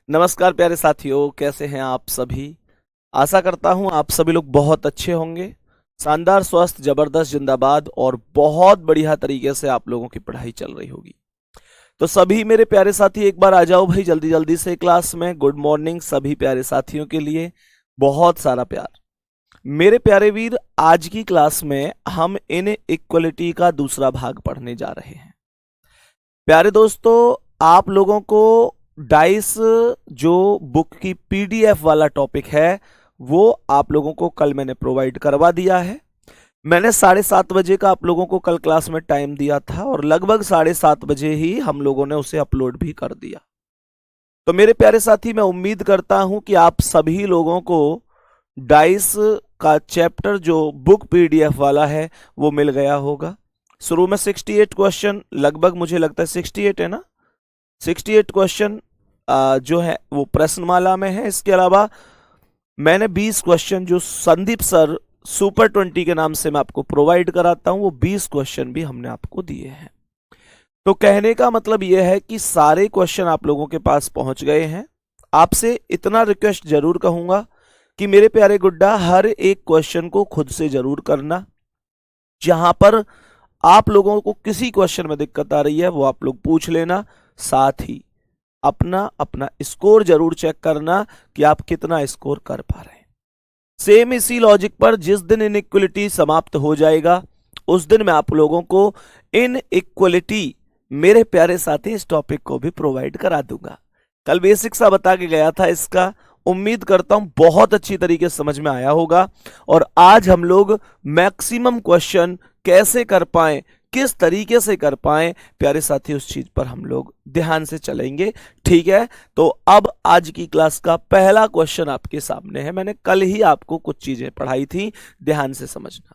नमस्कार प्यारे साथियों, कैसे हैं आप सभी। आशा करता हूं आप सभी लोग बहुत अच्छे होंगे। शानदार, स्वस्थ, जबरदस्त, जिंदाबाद और बहुत बढ़िया तरीके से आप लोगों की पढ़ाई चल रही होगी। तो सभी मेरे प्यारे साथी एक बार आ जाओ भाई, जल्दी जल्दी से क्लास में। गुड मॉर्निंग सभी प्यारे साथियों के लिए, बहुत सारा प्यार। मेरे प्यारे वीर, आज की क्लास में हम इन इक्वलिटी का दूसरा भाग पढ़ने जा रहे हैं। प्यारे दोस्तों, आप लोगों को डाइस जो बुक की पीडीएफ वाला टॉपिक है वो आप लोगों को कल मैंने प्रोवाइड करवा दिया है। मैंने 7:30 बजे का आप लोगों को कल क्लास में टाइम दिया था और लगभग 7:30 बजे ही हम लोगों ने उसे अपलोड भी कर दिया। तो मेरे प्यारे साथी, मैं उम्मीद करता हूं कि आप सभी लोगों को डाइस का चैप्टर जो बुक पीडीएफ वाला है वो मिल गया होगा। शुरू में 68 क्वेश्चन, लगभग मुझे लगता है 68 है ना, 68 क्वेश्चन जो है वो प्रश्नमाला में है। इसके अलावा मैंने 20 क्वेश्चन जो संदीप सर सुपर 20 के नाम से मैं आपको प्रोवाइड कराता हूं, वो 20 क्वेश्चन भी हमने आपको दिए हैं। तो कहने का मतलब यह है कि सारे क्वेश्चन आप लोगों के पास पहुंच गए हैं। आपसे इतना रिक्वेस्ट जरूर कहूंगा कि मेरे प्यारे गुड्डा, हर एक क्वेश्चन को खुद से जरूर करना। जहां पर आप लोगों को किसी क्वेश्चन में दिक्कत आ रही है वो आप लोग पूछ लेना। साथ ही अपना अपना स्कोर जरूर चेक करना कि आप कितना स्कोर कर पा रहे हैं। सेम इसी लॉजिक पर जिस दिन इनइक्वलिटी समाप्त हो जाएगा उस दिन मैं आप लोगों को इनइक्वलिटी, मेरे प्यारे साथी, इस टॉपिक को भी प्रोवाइड करा दूंगा। कल बेसिक सा बता के गया था इसका, उम्मीद करता हूं बहुत अच्छी तरीके से समझ में आया होगा। और आज हम लोग मैक्सिमम क्वेश्चन कैसे कर पाए, किस तरीके से कर पाए, प्यारे साथी, उस चीज पर हम लोग ध्यान से चलेंगे। ठीक है, तो अब आज की क्लास का पहला क्वेश्चन आपके सामने है। मैंने कल ही आपको कुछ चीजें पढ़ाई थी, ध्यान से समझना।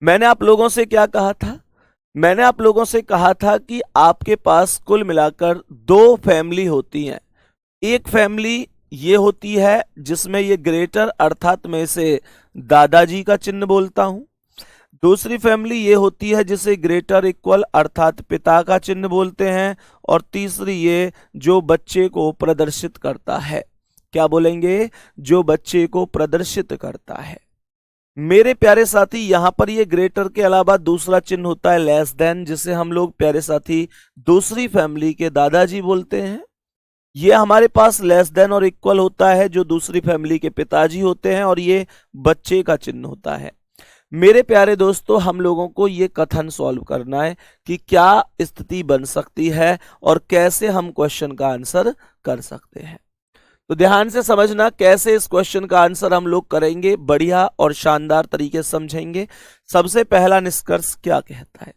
मैंने आप लोगों से क्या कहा था? मैंने आप लोगों से कहा था कि आपके पास कुल मिलाकर 2 फैमिली होती हैं। एक फैमिली ये होती है जिसमें ये ग्रेटर अर्थात में से दादाजी का चिन्ह बोलता हूं। दूसरी फैमिली ये होती है जिसे ग्रेटर इक्वल अर्थात पिता का चिन्ह बोलते हैं। और तीसरी ये जो बच्चे को प्रदर्शित करता है, क्या बोलेंगे? जो बच्चे को प्रदर्शित करता है। मेरे प्यारे साथी, यहां पर ये ग्रेटर के अलावा दूसरा चिन्ह होता है लेस देन, जिसे हम लोग प्यारे साथी दूसरी फैमिली के दादाजी बोलते हैं। ये हमारे पास लेस देन और इक्वल होता है जो दूसरी फैमिली के पिताजी होते हैं, और ये बच्चे का चिन्ह होता है। मेरे प्यारे दोस्तों, हम लोगों को ये कथन सॉल्व करना है कि क्या स्थिति बन सकती है और कैसे हम क्वेश्चन का आंसर कर सकते हैं। तो ध्यान से समझना कैसे इस क्वेश्चन का आंसर हम लोग करेंगे, बढ़िया और शानदार तरीके से समझेंगे। सबसे पहला निष्कर्ष क्या कहता है?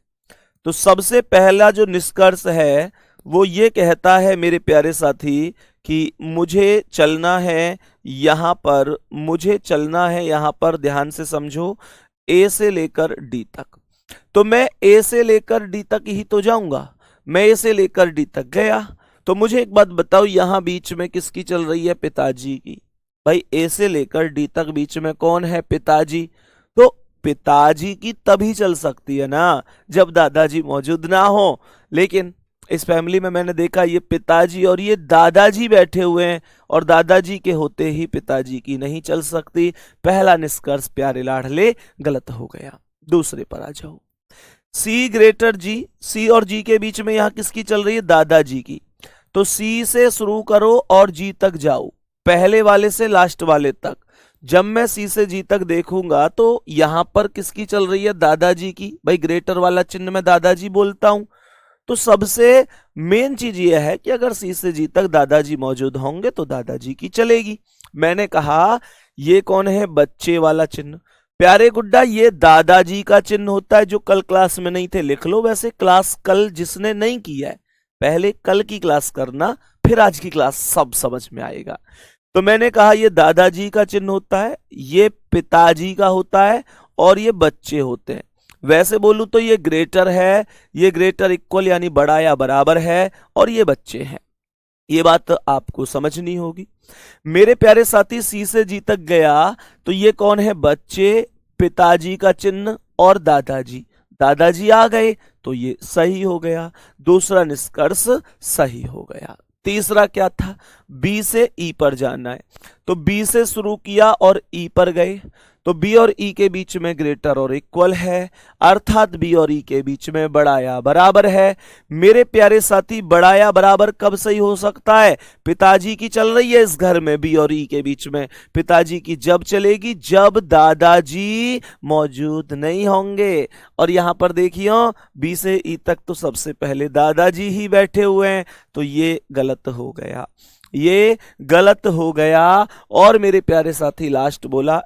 तो सबसे पहला जो निष्कर्ष है वो ये कहता है मेरे प्यारे साथी कि मुझे चलना है यहां पर, मुझे चलना है यहां पर, ध्यान से समझो, ए से लेकर डी तक। तो मैं ए से लेकर डी तक ही तो जाऊंगा। मैं ए से लेकर डी तक गया, तो मुझे एक बात बताओ, यहां बीच में किसकी चल रही है? पिताजी की। भाई ए से लेकर डी तक बीच में कौन है? पिताजी। तो पिताजी की तभी चल सकती है ना जब दादाजी मौजूद ना हो। लेकिन इस फैमिली में मैंने देखा ये पिताजी और ये दादाजी बैठे हुए हैं, और दादाजी के होते ही पिताजी की नहीं चल सकती। पहला निष्कर्ष प्यारे लाडले गलत हो गया। दूसरे पर आ जाओ। सी ग्रेटर जी, सी और जी के बीच में यहां किसकी चल रही है? दादाजी की। तो सी से शुरू करो और जी तक जाओ, पहले वाले से लास्ट वाले तक। जब मैं सी से जी तक देखूंगा तो यहां पर किसकी चल रही है? दादाजी की। भाई ग्रेटर वाला चिन्ह में दादाजी बोलता हूं, तो सबसे मेन चीज यह है कि अगर सी से जी तक दादाजी मौजूद होंगे तो दादाजी की चलेगी। मैंने कहा ये कौन है? बच्चे वाला चिन्ह। प्यारे गुड्डा, ये दादाजी का चिन्ह होता है। जो कल क्लास में नहीं थे लिख लो। वैसे क्लास कल जिसने नहीं किया है, पहले कल की क्लास करना, फिर आज की क्लास सब समझ में आएगा। तो मैंने कहा ये दादाजी का चिन्ह होता है, ये पिताजी का होता है, और ये बच्चे होते हैं। वैसे बोलूं तो ये ग्रेटर है, ये ग्रेटर इक्वल यानी बड़ा या बराबर है, और ये बच्चे हैं। ये बात आपको समझनी होगी। मेरे प्यारे साथी, सी से जी तक गया तो ये कौन है? बच्चे, पिताजी का चिन्ह और दादाजी। दादाजी आ गए तो ये सही हो गया, दूसरा निष्कर्ष सही हो गया। तीसरा क्या था, बी से ई पर जाना है, तो बी से शुरू किया और ई पर गए, तो बी और ई के बीच में ग्रेटर और इक्वल है, अर्थात बी और ई के बीच में बढ़ाया बराबर है। मेरे प्यारे साथी, बढ़ाया बराबर कब सही हो सकता है? पिताजी की चल रही है इस घर में बी और ई के बीच में, पिताजी की जब चलेगी जब दादाजी मौजूद नहीं होंगे। और यहां पर देखिए बी से ई तक तो सबसे पहले दादाजी ही बैठे हुए हैं, तो ये गलत हो गया, ये गलत हो गया। और मेरे प्यारे साथी लास्ट बोला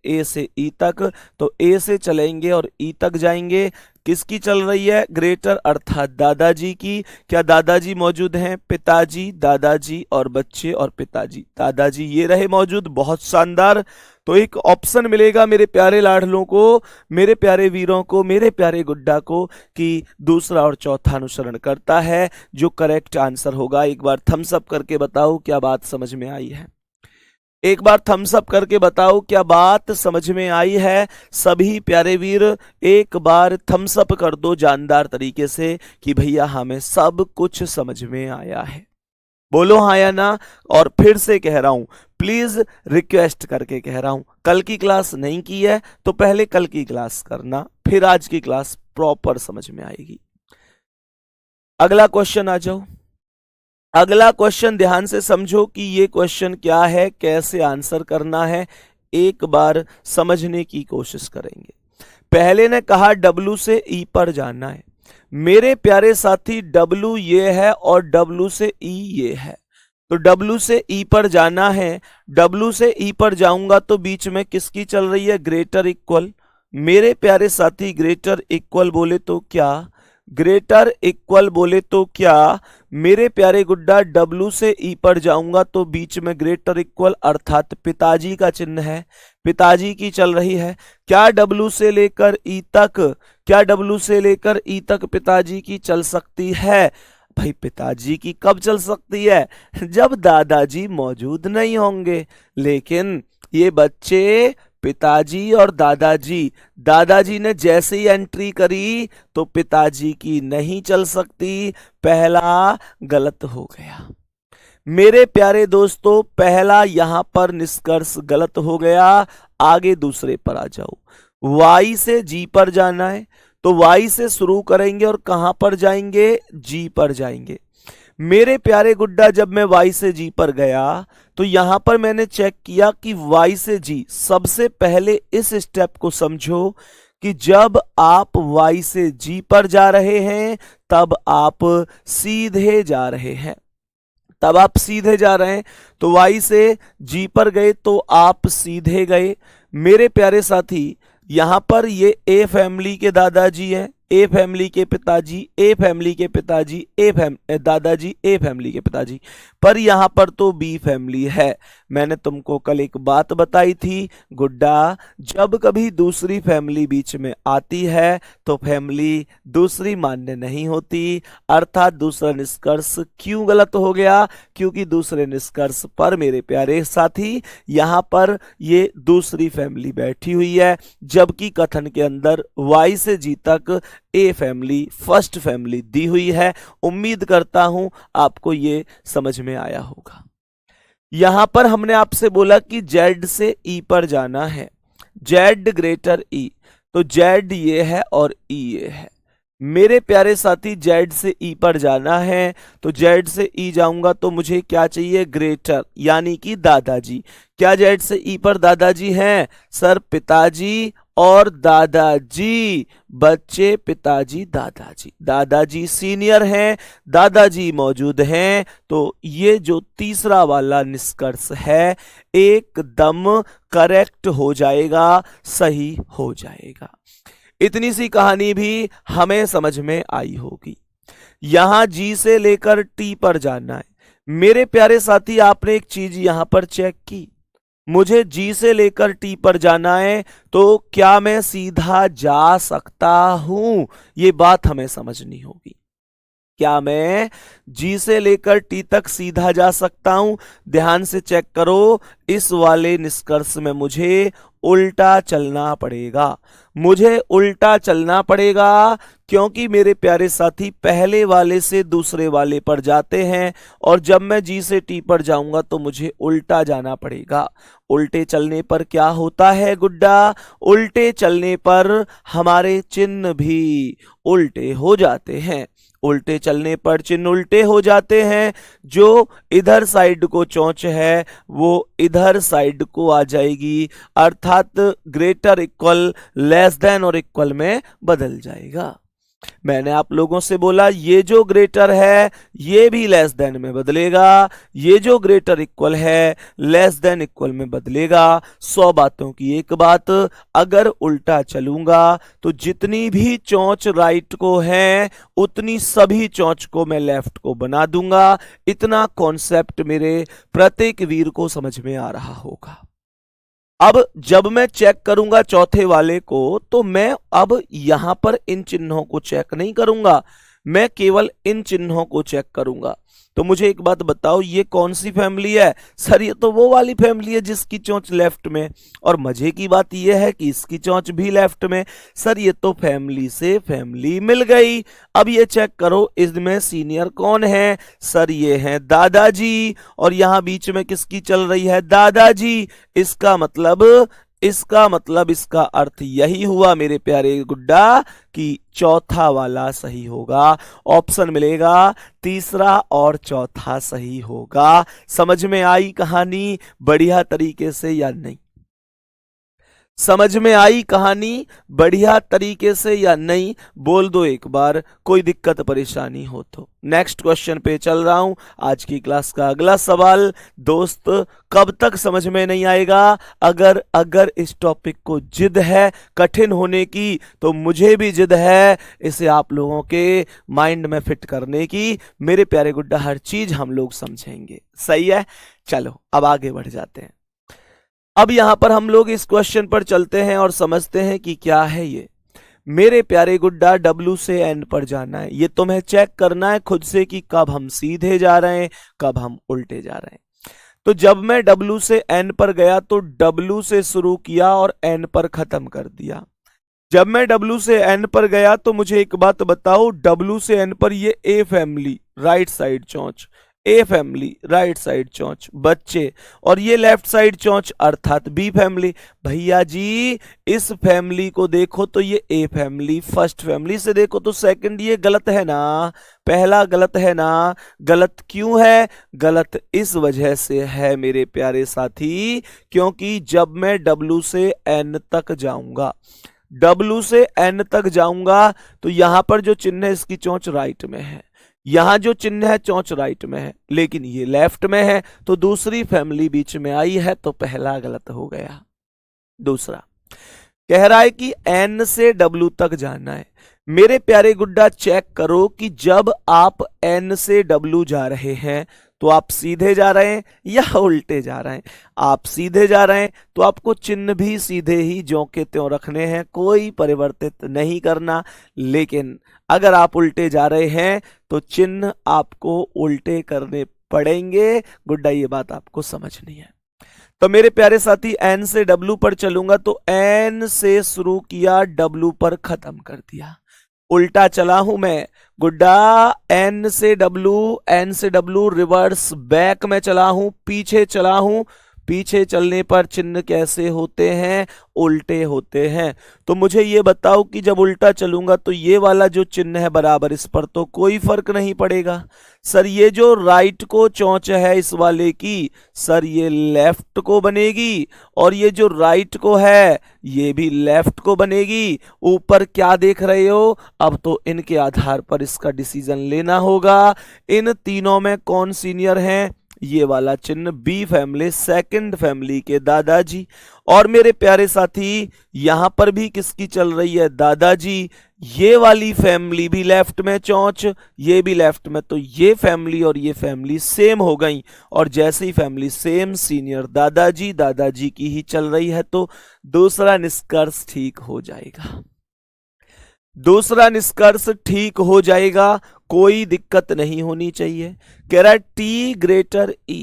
ए से ई तक, तो ए से चलेंगे और ई तक जाएंगे। किसकी चल रही है? ग्रेटर अर्थात दादाजी की। क्या दादाजी मौजूद हैं? पिताजी, दादाजी और बच्चे और पिताजी, दादाजी ये रहे मौजूद, बहुत शानदार। तो एक ऑप्शन मिलेगा मेरे प्यारे लाडलों को, मेरे प्यारे वीरों को, मेरे प्यारे गुड्डा को कि दूसरा और चौथा अनुसरण करता है, जो करेक्ट आंसर होगा। एक बार थम्स अप करके बताओ क्या बात समझ में आई है, एक बार थम्स अप करके बताओ क्या बात समझ में आई है। सभी प्यारे वीर एक बार थम्स अप कर दो जानदार तरीके से कि भैया हमें सब कुछ समझ में आया है, बोलो हाँ या ना। और फिर से कह रहा हूं, प्लीज रिक्वेस्ट करके कह रहा हूं, कल की क्लास नहीं की है तो पहले कल की क्लास करना, फिर आज की क्लास प्रॉपर समझ में आएगी। अगला क्वेश्चन आ जाओ, अगला क्वेश्चन ध्यान से समझो कि ये क्वेश्चन क्या है, कैसे आंसर करना है, एक बार समझने की कोशिश करेंगे। पहले ने कहा W से E पर जाना है, मेरे प्यारे साथी W ये है और W से E ये है, तो W से E पर जाना है। W से E पर जाऊंगा तो बीच में किसकी चल रही है? Greater equal. मेरे प्यारे साथी ग्रेटर इक्वल बोले तो क्या? ग्रेटर इक्वल बोले तो क्या? मेरे प्यारे गुड्डा W से E पर जाऊंगा तो बीच में ग्रेटर इक्वल अर्थात पिताजी का चिन्ह है, पिताजी की चल रही है। क्या W से लेकर E तक, क्या W से लेकर E तक पिताजी की चल सकती है? भाई पिताजी की कब चल सकती है? जब दादाजी मौजूद नहीं होंगे। लेकिन ये बच्चे पिताजी और दादाजी, दादाजी ने जैसे ही एंट्री करी तो पिताजी की नहीं चल सकती, पहला गलत हो गया। मेरे प्यारे दोस्तों पहला यहां पर निष्कर्ष गलत हो गया। आगे दूसरे पर आ जाओ, Y से G पर जाना है, तो Y से शुरू करेंगे और कहां पर जाएंगे? G पर जाएंगे। मेरे प्यारे गुड्डा जब मैं Y से G पर गया तो यहां पर मैंने चेक किया कि Y से G, सबसे पहले इस स्टेप को समझो कि जब आप Y से G पर जा रहे हैं तब आप सीधे जा रहे हैं, तब आप सीधे जा रहे हैं। तो Y से G पर गए तो आप सीधे गए। मेरे प्यारे साथी यहां पर ये A फैमिली के दादाजी हैं, ए फैमिली के पिताजी, ए फैमिली के पिताजी, दादाजी, ए फैमिली के पिताजी, पर यहां पर तो बी फैमिली है। मैंने तुमको कल एक बात बताई थी गुड्डा, जब कभी दूसरी फैमिली बीच में आती है तो फैमिली दूसरी मान्य नहीं होती, अर्थात दूसरा निष्कर्ष क्यों गलत हो गया? क्योंकि दूसरे निष्कर्ष पर मेरे प्यारे साथी यहां पर ये दूसरी फैमिली बैठी हुई है, जबकि कथन के अंदर Y से G तक ए फैमिली फर्स्ट फैमिली दी हुई है। उम्मीद करता हूं आपको ये समझ में आया होगा। यहां पर हमने आपसे बोला कि Z से E पर जाना है, Z ग्रेटर E, तो Z ये है और E ये है। मेरे प्यारे साथी Z से E पर जाना है, तो Z से E जाऊंगा तो मुझे क्या चाहिए? ग्रेटर, यानी कि दादाजी। क्या Z से E पर दादाजी हैं? सर पिताजी और दादाजी, बच्चे पिताजी दादाजी, दादाजी सीनियर हैं, दादाजी मौजूद हैं। तो ये जो तीसरा वाला निष्कर्ष है एकदम करेक्ट हो जाएगा, सही हो जाएगा। इतनी सी कहानी भी हमें समझ में आई होगी। यहां G से लेकर T पर जाना है। मेरे प्यारे साथी आपने एक चीज यहां पर चेक की, मुझे G से लेकर T पर जाना है तो क्या मैं सीधा जा सकता हूं? ये बात हमें समझनी होगी। क्या मैं G से लेकर T तक सीधा जा सकता हूं? ध्यान से चेक करो, इस वाले निष्कर्ष में मुझे उल्टा चलना पड़ेगा। मुझे उल्टा चलना पड़ेगा क्योंकि मेरे प्यारे साथी पहले वाले से दूसरे वाले पर जाते हैं और जब मैं जी से टी पर जाऊंगा तो मुझे उल्टा जाना पड़ेगा। उल्टे चलने पर क्या होता है गुड्डा? उल्टे चलने पर हमारे चिन्ह भी उल्टे हो जाते हैं। उल्टे चलने पर चिन्ह उल्टे हो जाते हैं। जो इधर साइड को चोंच है वो इधर साइड को आ जाएगी, अर्थात ग्रेटर इक्वल लेस देन और इक्वल में बदल जाएगा। मैंने आप लोगों से बोला ये जो ग्रेटर है ये भी लेस देन में बदलेगा, ये जो ग्रेटर इक्वल है लेस देन इक्वल में बदलेगा। 100 बातों की एक बात, अगर उल्टा चलूंगा तो जितनी भी चोंच राइट को है उतनी सभी चोंच को मैं लेफ्ट को बना दूंगा। इतना कॉन्सेप्ट मेरे प्रत्येक वीर को समझ में आ रहा होगा। अब जब मैं चेक करूंगा चौथे वाले को तो मैं अब यहां पर इन चिन्हों को चेक नहीं करूंगा, मैं केवल इन चिन्हों को चेक करूंगा। तो मुझे एक बात बताओ, ये कौन सी फैमिली है? सर ये तो वो वाली फैमिली है जिसकी चोंच लेफ्ट में, और मजे की बात यह है कि इसकी चोंच भी लेफ्ट में। सर ये तो फैमिली से फैमिली मिल गई। अब ये चेक करो इसमें सीनियर कौन है? सर ये हैं दादाजी, और यहां बीच में किसकी चल रही है? दादाजी। इसका अर्थ यही हुआ मेरे प्यारे गुड्डा कि चौथा वाला सही होगा। ऑप्शन मिलेगा तीसरा और चौथा सही होगा। समझ में आई कहानी बढ़िया तरीके से या नहीं? समझ में आई कहानी बढ़िया तरीके से या नहीं? बोल दो एक बार, कोई दिक्कत परेशानी हो तो। नेक्स्ट क्वेश्चन पे चल रहा हूं। आज की क्लास का अगला सवाल दोस्त कब तक समझ में नहीं आएगा? अगर इस टॉपिक को जिद है कठिन होने की तो मुझे भी जिद है इसे आप लोगों के माइंड में फिट करने की। मेरे प्यारे गुड्डा हर चीज हम लोग समझेंगे, सही है? चलो अब आगे बढ़ जाते हैं। अब यहां पर हम लोग इस क्वेश्चन पर चलते हैं और समझते हैं कि क्या है ये। मेरे प्यारे गुड्डा W से N पर जाना है, ये तुम्हें चेक करना है खुद से कि कब हम सीधे जा रहे हैं कब हम उल्टे जा रहे हैं। तो जब मैं W से N पर गया तो W से शुरू किया और N पर खत्म कर दिया। जब मैं W से N पर गया तो मुझे एक बात बताओ, W से N पर ये A फैमिली राइट साइड चोंच, ए फैमिली राइट साइड चोंच बच्चे, और ये लेफ्ट साइड चोंच अर्थात बी फैमिली। भैया जी इस फैमिली को देखो तो ये ए फैमिली, फर्स्ट फैमिली से देखो तो सेकंड, ये गलत है ना? पहला गलत है ना? गलत क्यों है? गलत इस वजह से है मेरे प्यारे साथी क्योंकि जब मैं W से N तक जाऊंगा, W से N तक जाऊंगा तो यहां पर जो चिन्ह है इसकी चोंच राइट में है, यहां जो चिन्ह है चोंच राइट में है, लेकिन ये लेफ्ट में है तो दूसरी फैमिली बीच में आई है तो पहला गलत हो गया। दूसरा कह रहा है कि N से W तक जाना है। मेरे प्यारे गुड्डा चेक करो कि जब आप N से W जा रहे हैं तो आप सीधे जा रहे हैं या उल्टे जा रहे हैं? आप सीधे जा रहे हैं तो आपको चिन्ह भी सीधे ही ज्यों के त्यों रखने हैं, कोई परिवर्तित नहीं करना। लेकिन अगर आप उल्टे जा रहे हैं तो चिन्ह आपको उल्टे करने पड़ेंगे। गुड्डा ये बात आपको समझनी है। तो मेरे प्यारे साथी N से W पर चलूंगा तो N से शुरू किया W पर खत्म कर दिया, उल्टा चला हूं मैं गुड्डा। N से W रिवर्स बैक में चला हूं, पीछे चला हूं। पीछे चलने पर चिन्ह कैसे होते हैं? उल्टे होते हैं। तो मुझे ये बताओ कि जब उल्टा चलूंगा तो ये वाला जो चिन्ह है बराबर, इस पर तो कोई फर्क नहीं पड़ेगा। सर ये जो राइट को चोंच है इस वाले की, सर ये लेफ्ट को बनेगी, और ये जो राइट को है ये भी लेफ्ट को बनेगी। ऊपर क्या देख रहे हो? अब तो इनके आधार पर इसका डिसीजन लेना होगा। इन तीनों में कौन सीनियर है? ये वाला चिन्ह बी फैमिली, सेकंड फैमिली के दादाजी। और मेरे प्यारे साथी यहां पर भी किसकी चल रही है? दादाजी। ये वाली फैमिली भी लेफ्ट में चोंच, ये भी लेफ्ट में, तो ये फैमिली और ये फैमिली सेम हो गई। और जैसे ही फैमिली सेम, सीनियर दादाजी, दादाजी की ही चल रही है, तो दूसरा निष्कर्ष ठीक हो जाएगा। दूसरा निष्कर्ष ठीक हो जाएगा, कोई दिक्कत नहीं होनी चाहिए। कह रहा है T ग्रेटर E,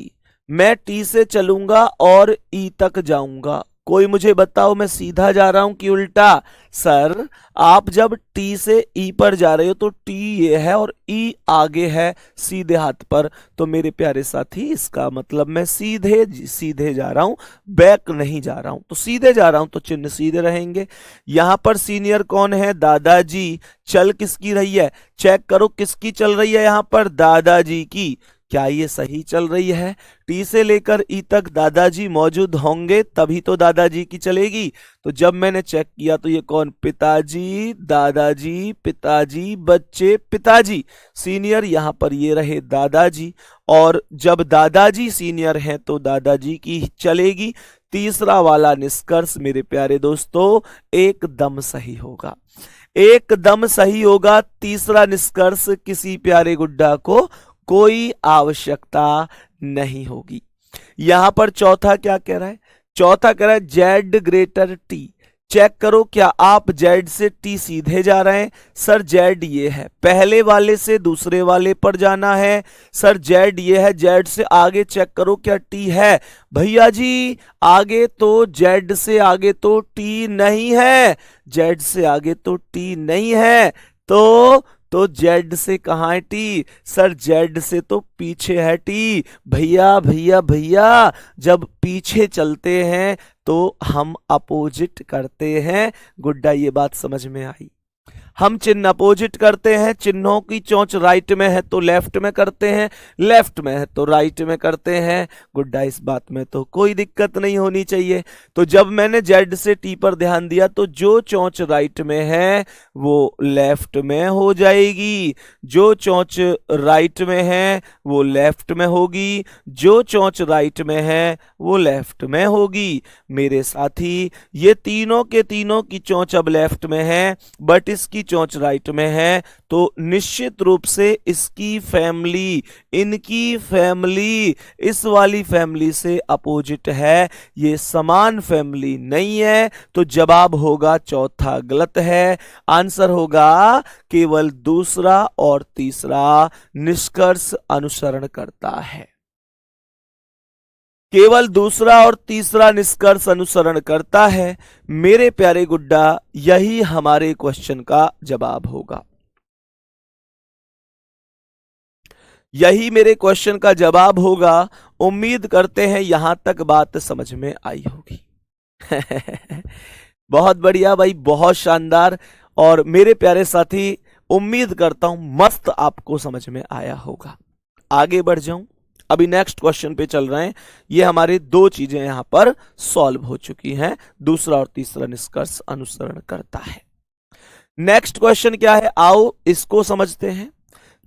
मैं T से चलूंगा और E तक जाऊंगा, कोई मुझे बताओ, मैं सीधा जा रहा हूं कि उल्टा? सर आप जब टी से ई पर जा रहे हो तो टी ये है और ई आगे है सीधे हाथ पर, तो मेरे प्यारे साथी इसका मतलब मैं सीधे सीधे जा रहा हूं, बैक नहीं जा रहा हूं। तो सीधे जा रहा हूं तो चिन्ह सीधे रहेंगे। यहां पर सीनियर कौन है? दादाजी। चल किसकी रही है? चेक करो किसकी चल रही है यहां पर? दादाजी की। क्या ये सही चल रही है? टी से लेकर ई तक दादाजी मौजूद होंगे तभी तो दादाजी की चलेगी। तो जब मैंने चेक किया तो ये कौन? पिताजी, दादाजी, पिताजी, बच्चे, पिताजी। सीनियर यहां पर ये रहे दादाजी, और जब दादाजी सीनियर हैं तो दादाजी की चलेगी। तीसरा वाला निष्कर्ष मेरे प्यारे दोस्तों एकदम सही होगा, एकदम सही होगा। तीसरा निष्कर्ष किसी प्यारे गुड्डा को कोई आवश्यकता नहीं होगी। यहां पर चौथा क्या कह रहा है? चौथा कह रहा है जेड ग्रेटर टी। चेक करो क्या आप जेड से टी सीधे जा रहे हैं? सर जेड ये है, पहले वाले से दूसरे वाले पर जाना है। सर जेड ये है, जेड से आगे चेक करो क्या टी है? भैया जी आगे तो जेड से आगे तो टी नहीं है, जेड से आगे तो टी नहीं है। तो जेड से कहाँ है टी? सर जेड से तो पीछे है टी। भैया भैया भैया, जब पीछे चलते हैं तो हम अपोजिट करते हैं। गुड्डा ये बात समझ में आई? हम चिन्ह अपोजिट करते हैं, चिन्हों की चोंच राइट में है तो लेफ्ट में करते हैं, लेफ्ट में है तो राइट में करते हैं। गुड्डा इस बात में तो कोई दिक्कत नहीं होनी चाहिए। तो जब मैंने जेड से टी पर ध्यान दिया तो जो चोंच राइट में है वो लेफ्ट में हो जाएगी, जो चोंच राइट में है वो लेफ्ट में होगी, जो चोंच राइट में है वो लेफ्ट में होगी। मेरे साथी ये तीनों के तीनों की चोंच अब लेफ्ट में है बट इसकी चोंच राइट में है, तो निश्चित रूप से इसकी फैमिली, इनकी फैमिली इस वाली फैमिली से अपोजिट है, ये समान फैमिली नहीं है। तो जवाब होगा चौथा गलत है। आंसर होगा केवल दूसरा और तीसरा निष्कर्ष अनुसरण करता है, केवल दूसरा और तीसरा निष्कर्ष अनुसरण करता है। मेरे प्यारे गुड्डा यही हमारे क्वेश्चन का जवाब होगा, यही मेरे क्वेश्चन का जवाब होगा। उम्मीद करते हैं यहां तक बात समझ में आई होगी। बहुत बढ़िया भाई, बहुत शानदार। और मेरे प्यारे साथी उम्मीद करता हूं मस्त आपको समझ में आया होगा। आगे बढ़ जाऊं, अभी नेक्स्ट क्वेश्चन पे चल रहे हैं। ये हमारी दो चीजें यहां पर सॉल्व हो चुकी हैं, दूसरा और तीसरा निष्कर्ष अनुसरण करता है। नेक्स्ट क्वेश्चन क्या है, आओ इसको समझते हैं।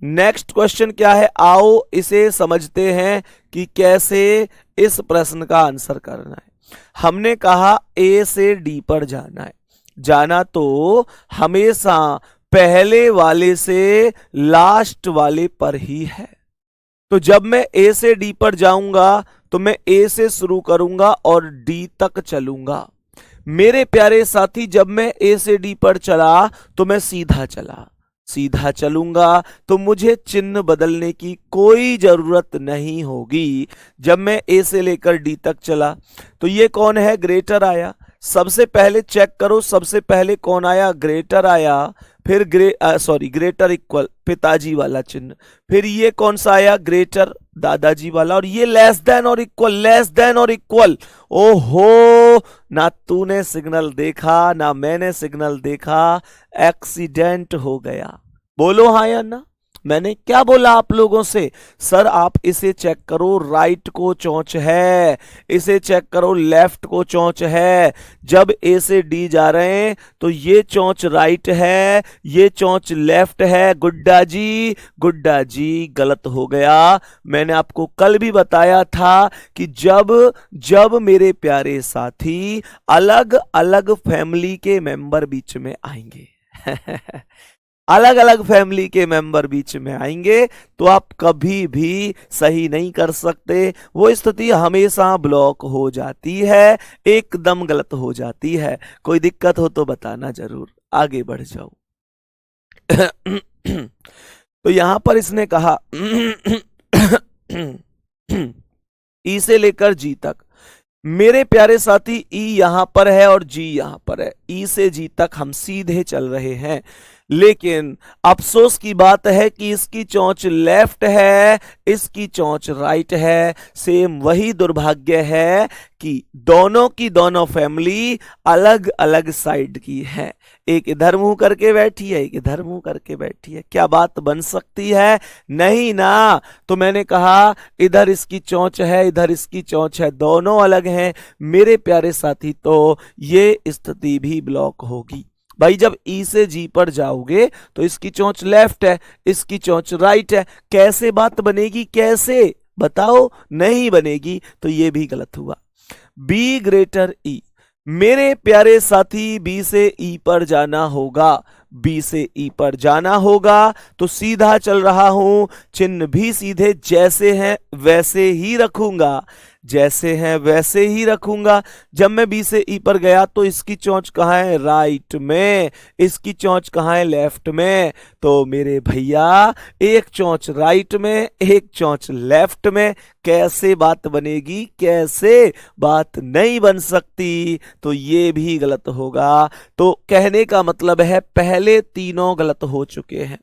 नेक्स्ट क्वेश्चन क्या है, आओ इसे समझते हैं कि कैसे इस प्रश्न का आंसर करना है। हमने कहा ए से डी पर जाना है, जाना तो हमेशा पहले वाले से लास्ट वाले पर ही है। तो जब मैं ए से डी पर जाऊंगा तो मैं ए से शुरू करूंगा और डी तक चलूंगा। मेरे प्यारे साथी जब मैं ए से डी पर चला तो मैं सीधा चला, सीधा चलूंगा तो मुझे चिन्ह बदलने की कोई जरूरत नहीं होगी। जब मैं ए से लेकर डी तक चला तो ये कौन है? ग्रेटर आया। सबसे पहले चेक करो, सबसे पहले कौन आया? ग्रेटर आया। फिर ग्रेटर इक्वल पिताजी वाला चिन्ह, फिर ये कौन सा आया? ग्रेटर दादाजी वाला, और ये लेस देन और इक्वल, लेस देन और इक्वल। ओहो, ना तूने सिग्नल देखा ना मैंने सिग्नल देखा, एक्सीडेंट हो गया। बोलो हाँ या ना। मैंने क्या बोला आप लोगों से? सर आप इसे चेक करो, राइट को चोंच है, इसे चेक करो लेफ्ट को चोंच है। जब ए से डी जा रहे हैं तो ये चोंच राइट है, ये चोंच लेफ्ट है। गुड्डा जी गलत हो गया। मैंने आपको कल भी बताया था कि जब मेरे प्यारे साथी अलग अलग फैमिली के मेंबर बीच में आएंगे अलग अलग फैमिली के मेंबर बीच में आएंगे तो आप कभी भी सही नहीं कर सकते। वो स्थिति हमेशा ब्लॉक हो जाती है, एकदम गलत हो जाती है। कोई दिक्कत हो तो बताना जरूर, आगे बढ़ जाओ। तो यहां पर इसने कहा ई से लेकर जी तक, मेरे प्यारे साथी, ई यहां पर है और जी यहां पर है। ई से जी तक हम सीधे चल रहे हैं, लेकिन अफसोस की बात है कि इसकी चोंच लेफ्ट है, इसकी चोंच राइट है। सेम वही दुर्भाग्य है कि दोनों की दोनों फैमिली अलग अलग साइड की है। एक इधर मुंह करके बैठी है, एक इधर मुंह करके बैठी है। क्या बात बन सकती है? नहीं ना। तो मैंने कहा इधर इसकी चोंच है, इधर इसकी चोंच है, दोनों अलग हैं मेरे प्यारे साथी। तो ये स्थिति भी ब्लॉक होगी भाई। जब ई से जी पर जाओगे तो इसकी चोंच लेफ्ट है, इसकी चोंच राइट है। कैसे बात बनेगी? कैसे बताओ? नहीं बनेगी। तो ये भी गलत हुआ। बी ग्रेटर ई, मेरे प्यारे साथी बी से ई पर जाना होगा, बी से ई पर जाना होगा। तो सीधा चल रहा हूं, चिन्ह भी सीधे जैसे हैं वैसे ही रखूंगा, जैसे हैं वैसे ही रखूंगा। जब मैं बी से ई पर गया तो इसकी चोंच कहाँ है? राइट में। इसकी चोंच कहाँ है? लेफ्ट में। तो मेरे भैया एक चोंच राइट में, एक चोंच लेफ्ट में। कैसे बात बनेगी? कैसे बात नहीं बन सकती। तो ये भी गलत होगा। तो कहने का मतलब है पहले तीनों गलत हो चुके हैं,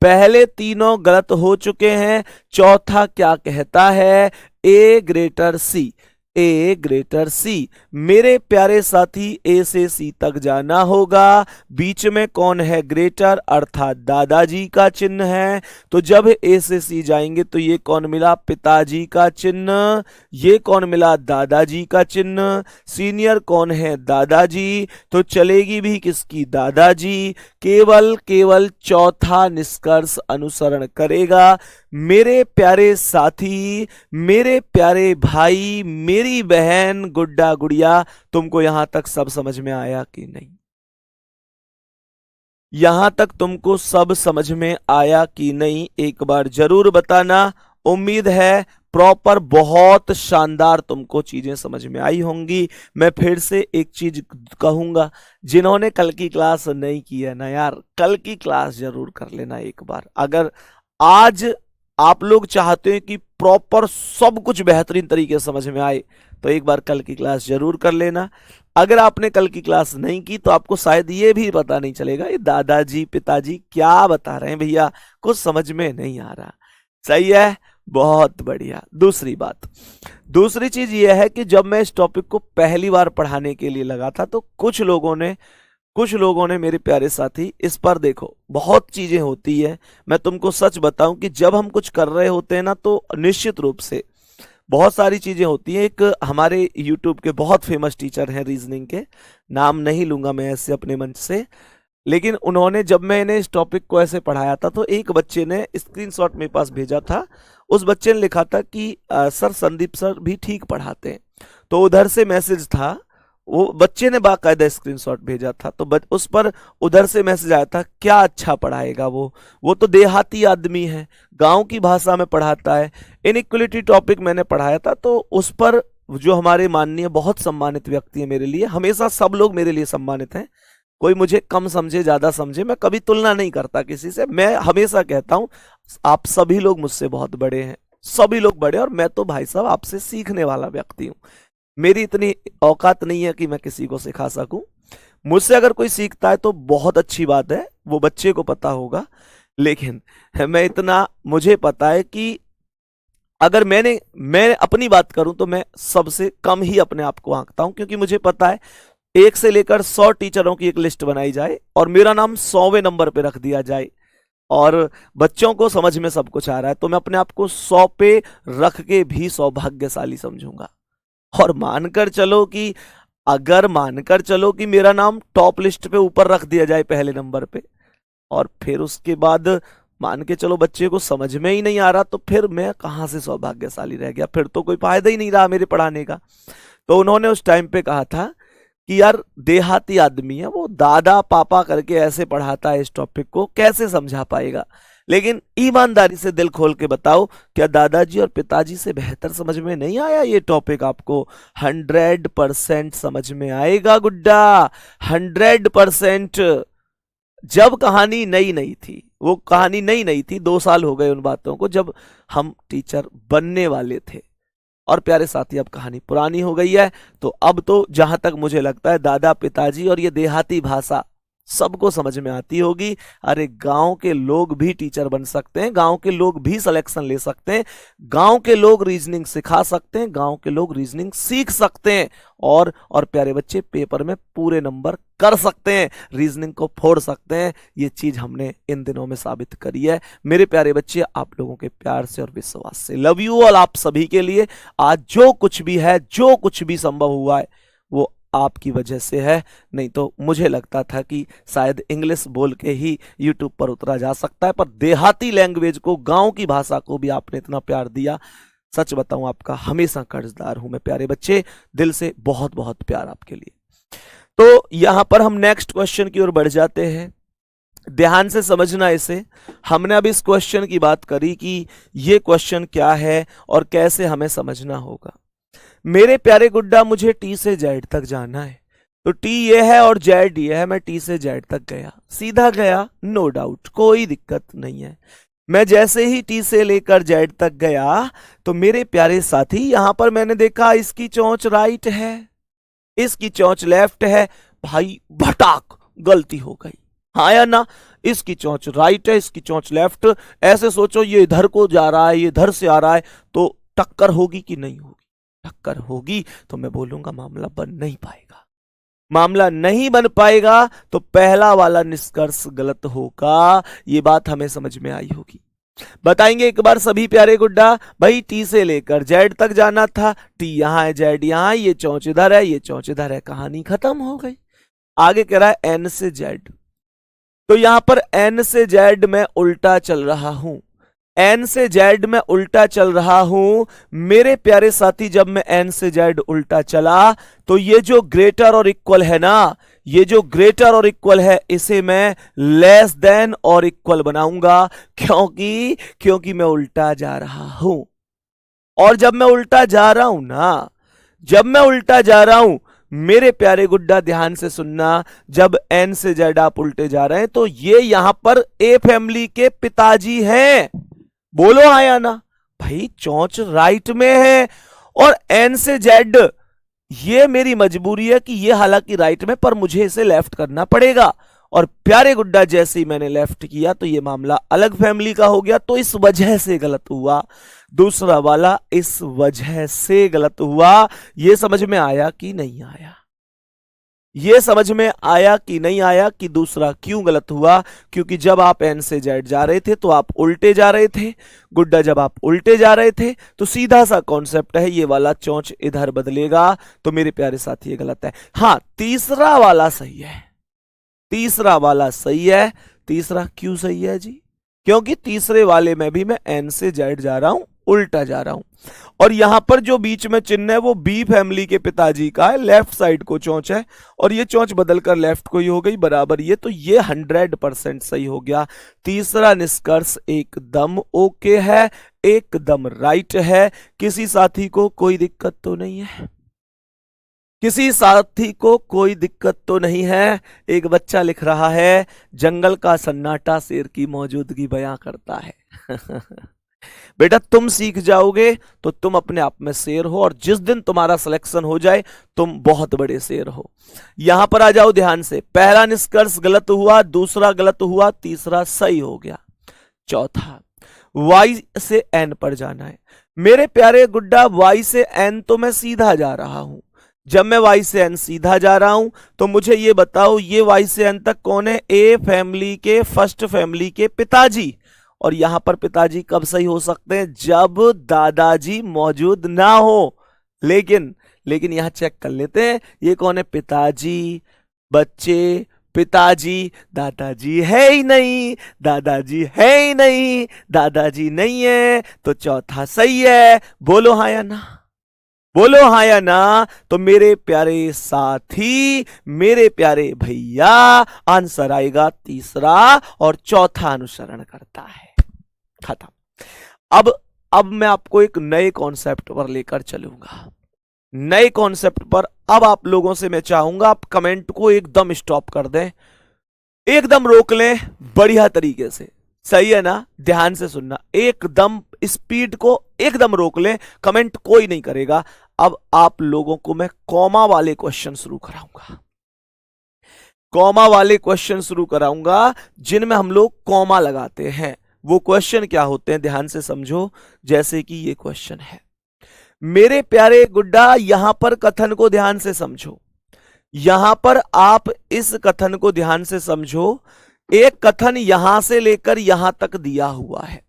पहले तीनों गलत हो चुके हैं। चौथा क्या कहता है? ए ग्रेटर सी, ए ग्रेटर सी। मेरे प्यारे साथी ए से सी तक जाना होगा। बीच में कौन है? ग्रेटर, अर्थात दादाजी का चिन्ह है। तो जब ए से सी जाएंगे तो ये कौन मिला? पिताजी का चिन्ह। ये कौन मिला? दादाजी का चिन्ह। सीनियर कौन है? दादाजी। तो चलेगी भी किसकी? दादाजी। केवल केवल चौथा निष्कर्ष अनुसरण करेगा। मेरे प्यारे साथी, मेरे प्यारे भाई, मेरी बहन, गुड्डा गुड़िया, तुमको यहां तक सब समझ में आया कि नहीं? यहां तक तुमको सब समझ में आया कि नहीं? एक बार जरूर बताना। उम्मीद है प्रॉपर बहुत शानदार तुमको चीजें समझ में आई होंगी। मैं फिर से एक चीज कहूंगा, जिन्होंने कल की क्लास नहीं की है ना यार, कल की क्लास जरूर कर लेना एक बार। अगर आज आप लोग चाहते हैं कि प्रॉपर सब कुछ बेहतरीन तरीके से समझ में आए तो एक बार कल की क्लास जरूर कर लेना। अगर आपने कल की क्लास नहीं की तो आपको शायद ये भी पता नहीं चलेगा ये दादाजी पिताजी क्या बता रहे हैं भैया, कुछ समझ में नहीं आ रहा। सही है, बहुत बढ़िया। दूसरी बात, दूसरी चीज ये है कि जब मैं इस टॉपिक को पहली बार पढ़ाने के लिए लगा था तो कुछ लोगों ने मेरे प्यारे साथी इस पर, देखो बहुत चीजें होती है। मैं तुमको सच बताऊं कि जब हम कुछ कर रहे होते हैं ना तो निश्चित रूप से बहुत सारी चीजें होती हैं। एक हमारे यूट्यूब के बहुत फेमस टीचर हैं रीजनिंग के, नाम नहीं लूंगा मैं ऐसे अपने मंच से, लेकिन उन्होंने जब मैंने इस टॉपिक को ऐसे पढ़ाया था तो एक बच्चे ने स्क्रीनशॉट मेरे पास भेजा था। उस बच्चे ने लिखा था कि सर संदीप सर भी ठीक पढ़ाते हैं। तो उधर से मैसेज था, वो बच्चे ने बाकायदा स्क्रीनशॉट भेजा था, तो उस पर उधर से मैसेज आया था क्या अच्छा पढ़ाएगा वो तो देहाती आदमी है, गांव की भाषा में पढ़ाता है। इनइक्वलिटी टॉपिक मैंने पढ़ाया था, तो उस पर जो हमारे माननीय बहुत सम्मानित व्यक्ति है मेरे लिए, हमेशा सब लोग मेरे लिए सम्मानित हैं, कोई मुझे कम समझे ज्यादा समझे, मैं कभी तुलना नहीं करता किसी से। मैं हमेशा कहता हूं आप सभी लोग मुझसे बहुत बड़े हैं, सभी लोग बड़े, और मैं तो भाई साहब आपसे सीखने वाला व्यक्ति हूं। मेरी इतनी औकात नहीं है कि मैं किसी को सिखा सकूं। मुझसे अगर कोई सीखता है तो बहुत अच्छी बात है, वो बच्चे को पता होगा। लेकिन मैं इतना मुझे पता है कि अगर मैं अपनी बात करूं तो मैं सबसे कम ही अपने आप को आंकता हूं, क्योंकि मुझे पता है 1 से लेकर 100 टीचरों की एक लिस्ट बनाई जाए और मेरा नाम 100वें नंबर पे रख दिया जाए और बच्चों को समझ में सब कुछ आ रहा है, तो मैं अपने आप को 100 पे रख के भी सौभाग्यशाली समझूंगा। और मानकर चलो कि अगर मानकर चलो कि मेरा नाम टॉप लिस्ट पे ऊपर रख दिया जाए पहले नंबर पे, और फिर उसके बाद मान के चलो बच्चे को समझ में ही नहीं आ रहा, तो फिर मैं कहां से सौभाग्यशाली रह गया? फिर तो कोई फायदा ही नहीं रहा मेरे पढ़ाने का। तो उन्होंने उस टाइम पे कहा था कि यार देहाती आदमी है, वो दादा पापा करके ऐसे पढ़ाता है, इस टॉपिक को कैसे समझा पाएगा? लेकिन ईमानदारी से दिल खोल के बताओ, क्या दादाजी और पिताजी से बेहतर समझ में नहीं आया ये टॉपिक? आपको 100% समझ में आएगा गुड्डा, 100%। जब कहानी नई नई थी, वो कहानी नई नई थी, 2 साल हो गए उन बातों को, जब हम टीचर बनने वाले थे, और प्यारे साथी अब कहानी पुरानी हो गई है, तो अब तो जहां तक मुझे लगता है दादा पिताजी और ये देहाती भाषा सबको समझ में आती होगी। अरे गांव के लोग भी टीचर बन सकते हैं, गांव के लोग भी सिलेक्शन ले सकते हैं, गांव के लोग रीजनिंग सिखा सकते हैं, गांव के लोग रीजनिंग सीख सकते हैं और प्यारे बच्चे पेपर में पूरे नंबर कर सकते हैं, रीजनिंग को फोड़ सकते हैं। ये चीज हमने इन दिनों में साबित करी है। मेरे प्यारे बच्चे, आप लोगों के प्यार से और विश्वास से लव यू ऑल। आप सभी के लिए आज जो कुछ भी है, जो कुछ भी संभव हुआ है, वो आपकी वजह से है। नहीं तो मुझे लगता था कि शायद इंग्लिश बोल के ही यूट्यूब पर उतरा जा सकता है, पर देहाती लैंग्वेज को, गांव की भाषा को भी आपने इतना प्यार दिया। सच बताऊं, आपका हमेशा कर्जदार हूं मैं प्यारे बच्चे, दिल से बहुत बहुत प्यार आपके लिए। तो यहां पर हम नेक्स्ट क्वेश्चन की ओर बढ़ जाते हैं। ध्यान से समझना इसे। हमने अब इस क्वेश्चन की बात करी कि ये क्वेश्चन क्या है और कैसे हमें समझना होगा। मेरे प्यारे गुड्डा, मुझे टी से जेड तक जाना है, तो टी ये है और जेड ये है। मैं टी से जेड तक गया, सीधा गया, नो डाउट, कोई दिक्कत नहीं है। मैं जैसे ही टी से लेकर जेड तक गया तो मेरे प्यारे साथी, यहां पर मैंने देखा इसकी चोंच राइट है, इसकी चोंच लेफ्ट है। भाई भटाक, गलती हो गई, हाँ या ना? इसकी चोंच राइट है, इसकी चोंच लेफ्ट। ऐसे सोचो, ये इधर को जा रहा है, ये इधर से आ रहा है, तो टक्कर होगी कि नहीं होगी? टक्कर होगी। तो मैं बोलूंगा मामला बन नहीं पाएगा। मामला नहीं बन पाएगा तो पहला वाला निष्कर्ष गलत होगा। ये बात हमें समझ में आई होगी। बताएंगे एक बार सभी प्यारे गुड्डा। भाई टी से लेकर जेड तक जाना था, टी यहां है, जेड यहां है, ये चौंच इधर है, ये चौंच इधर है, कहानी खत्म हो गई। आगे कह रहा है एन से जेड, तो यहां पर एन से जेड में उल्टा चल रहा हूं, एन से जेड में उल्टा चल रहा हूं। मेरे प्यारे साथी, जब मैं एन से जेड उल्टा चला तो ये जो ग्रेटर और इक्वल है ना, ये जो ग्रेटर और इक्वल है, इसे मैं लेस देन और इक्वल बनाऊंगा, क्योंकि मैं उल्टा जा रहा हूं। और जब मैं उल्टा जा रहा हूं ना, जब मैं उल्टा जा रहा हूं, मेरे प्यारे गुड्डा ध्यान से सुनना, जब एन से जेड आप उल्टे जा रहे हैं तो ये यहां पर ए फैमिली के पिताजी हैं। बोलो हाँ या ना? भाई चोंच राइट में है और एन से जेड, ये मेरी मजबूरी है कि ये हालांकि राइट में, पर मुझे इसे लेफ्ट करना पड़ेगा। और प्यारे गुड्डा, जैसे ही मैंने लेफ्ट किया तो ये मामला अलग फैमिली का हो गया, तो इस वजह से गलत हुआ। दूसरा वाला इस वजह से गलत हुआ। ये समझ में आया कि नहीं आया? ये समझ में आया कि नहीं आया कि दूसरा क्यों गलत हुआ? क्योंकि जब आप एन से जेड जा रहे थे तो आप उल्टे जा रहे थे। गुड्डा, जब आप उल्टे जा रहे थे तो सीधा सा कॉन्सेप्ट है, ये वाला चोंच इधर बदलेगा। तो मेरे प्यारे साथी ये गलत है। हाँ, तीसरा वाला सही है, तीसरा वाला सही है। तीसरा क्यों सही है जी? क्योंकि तीसरे वाले में भी मैं एन से जेड जा रहा हूं, उल्टा जा रहा हूं। और यहां पर जो बीच में चिन्ह है वो बी फैमिली के पिताजी का है, लेफ्ट साइड को चोंच है, और ये चोंच बदलकर लेफ्ट को ही हो गई, बराबर ये। तो ये 100% सही हो गया। तीसरा निष्कर्ष एकदम ओके है, एकदम राइट है। किसी साथी को कोई दिक्कत तो नहीं है? किसी साथी को कोई दिक्कत तो नहीं है? एक बच्चा लिख रहा है, जंगल का सन्नाटा शेर की मौजूदगी बयां करता है। बेटा, तुम सीख जाओगे तो तुम अपने आप में शेर हो, और जिस दिन तुम्हारा सिलेक्शन हो जाए तुम बहुत बड़े शेर हो। यहां पर आ जाओ ध्यान से। पहला निष्कर्ष गलत हुआ, दूसरा गलत हुआ, तीसरा सही हो गया। चौथा, y से n पर जाना है। मेरे प्यारे गुड्डा, y से n तो मैं सीधा जा रहा हूं। जब मैं y से n सीधा जा रहा हूं तो मुझे ये बताओ, ये y से n तक कौन है? ए फैमिली के, फर्स्ट फैमिली के पिताजी। और यहां पर पिताजी कब सही हो सकते हैं? जब दादाजी मौजूद ना हो। लेकिन यहां चेक कर लेते हैं, ये कौन है? पिताजी, बच्चे, पिताजी, दादाजी है ही नहीं, दादाजी है ही नहीं, दादाजी नहीं है, तो चौथा सही है। बोलो हाँ या ना? बोलो हाँ या ना? तो मेरे प्यारे साथी, मेरे प्यारे भैया, आंसर आएगा तीसरा, और चौथा अनुसरण करता है। खत्म। अब मैं आपको एक नए कॉन्सेप्ट पर लेकर चलूंगा, नए कॉन्सेप्ट पर। अब आप लोगों से मैं चाहूंगा, आप कमेंट को एकदम स्टॉप कर दें, एकदम रोक लें, बढ़िया तरीके से। सही है ना? ध्यान से सुनना, एकदम स्पीड को एकदम रोक लें, कमेंट कोई नहीं करेगा। अब आप लोगों को मैं कॉमा वाले क्वेश्चन शुरू कराऊंगा, कॉमा वाले क्वेश्चन शुरू कराऊंगा जिनमें हम लोग कॉमा लगाते हैं। वो क्वेश्चन क्या होते हैं ध्यान से समझो। जैसे कि ये क्वेश्चन है, मेरे प्यारे गुड्डा, यहां पर कथन को ध्यान से समझो, यहां पर आप इस कथन को ध्यान से समझो। एक कथन यहां से लेकर यहां तक दिया हुआ है,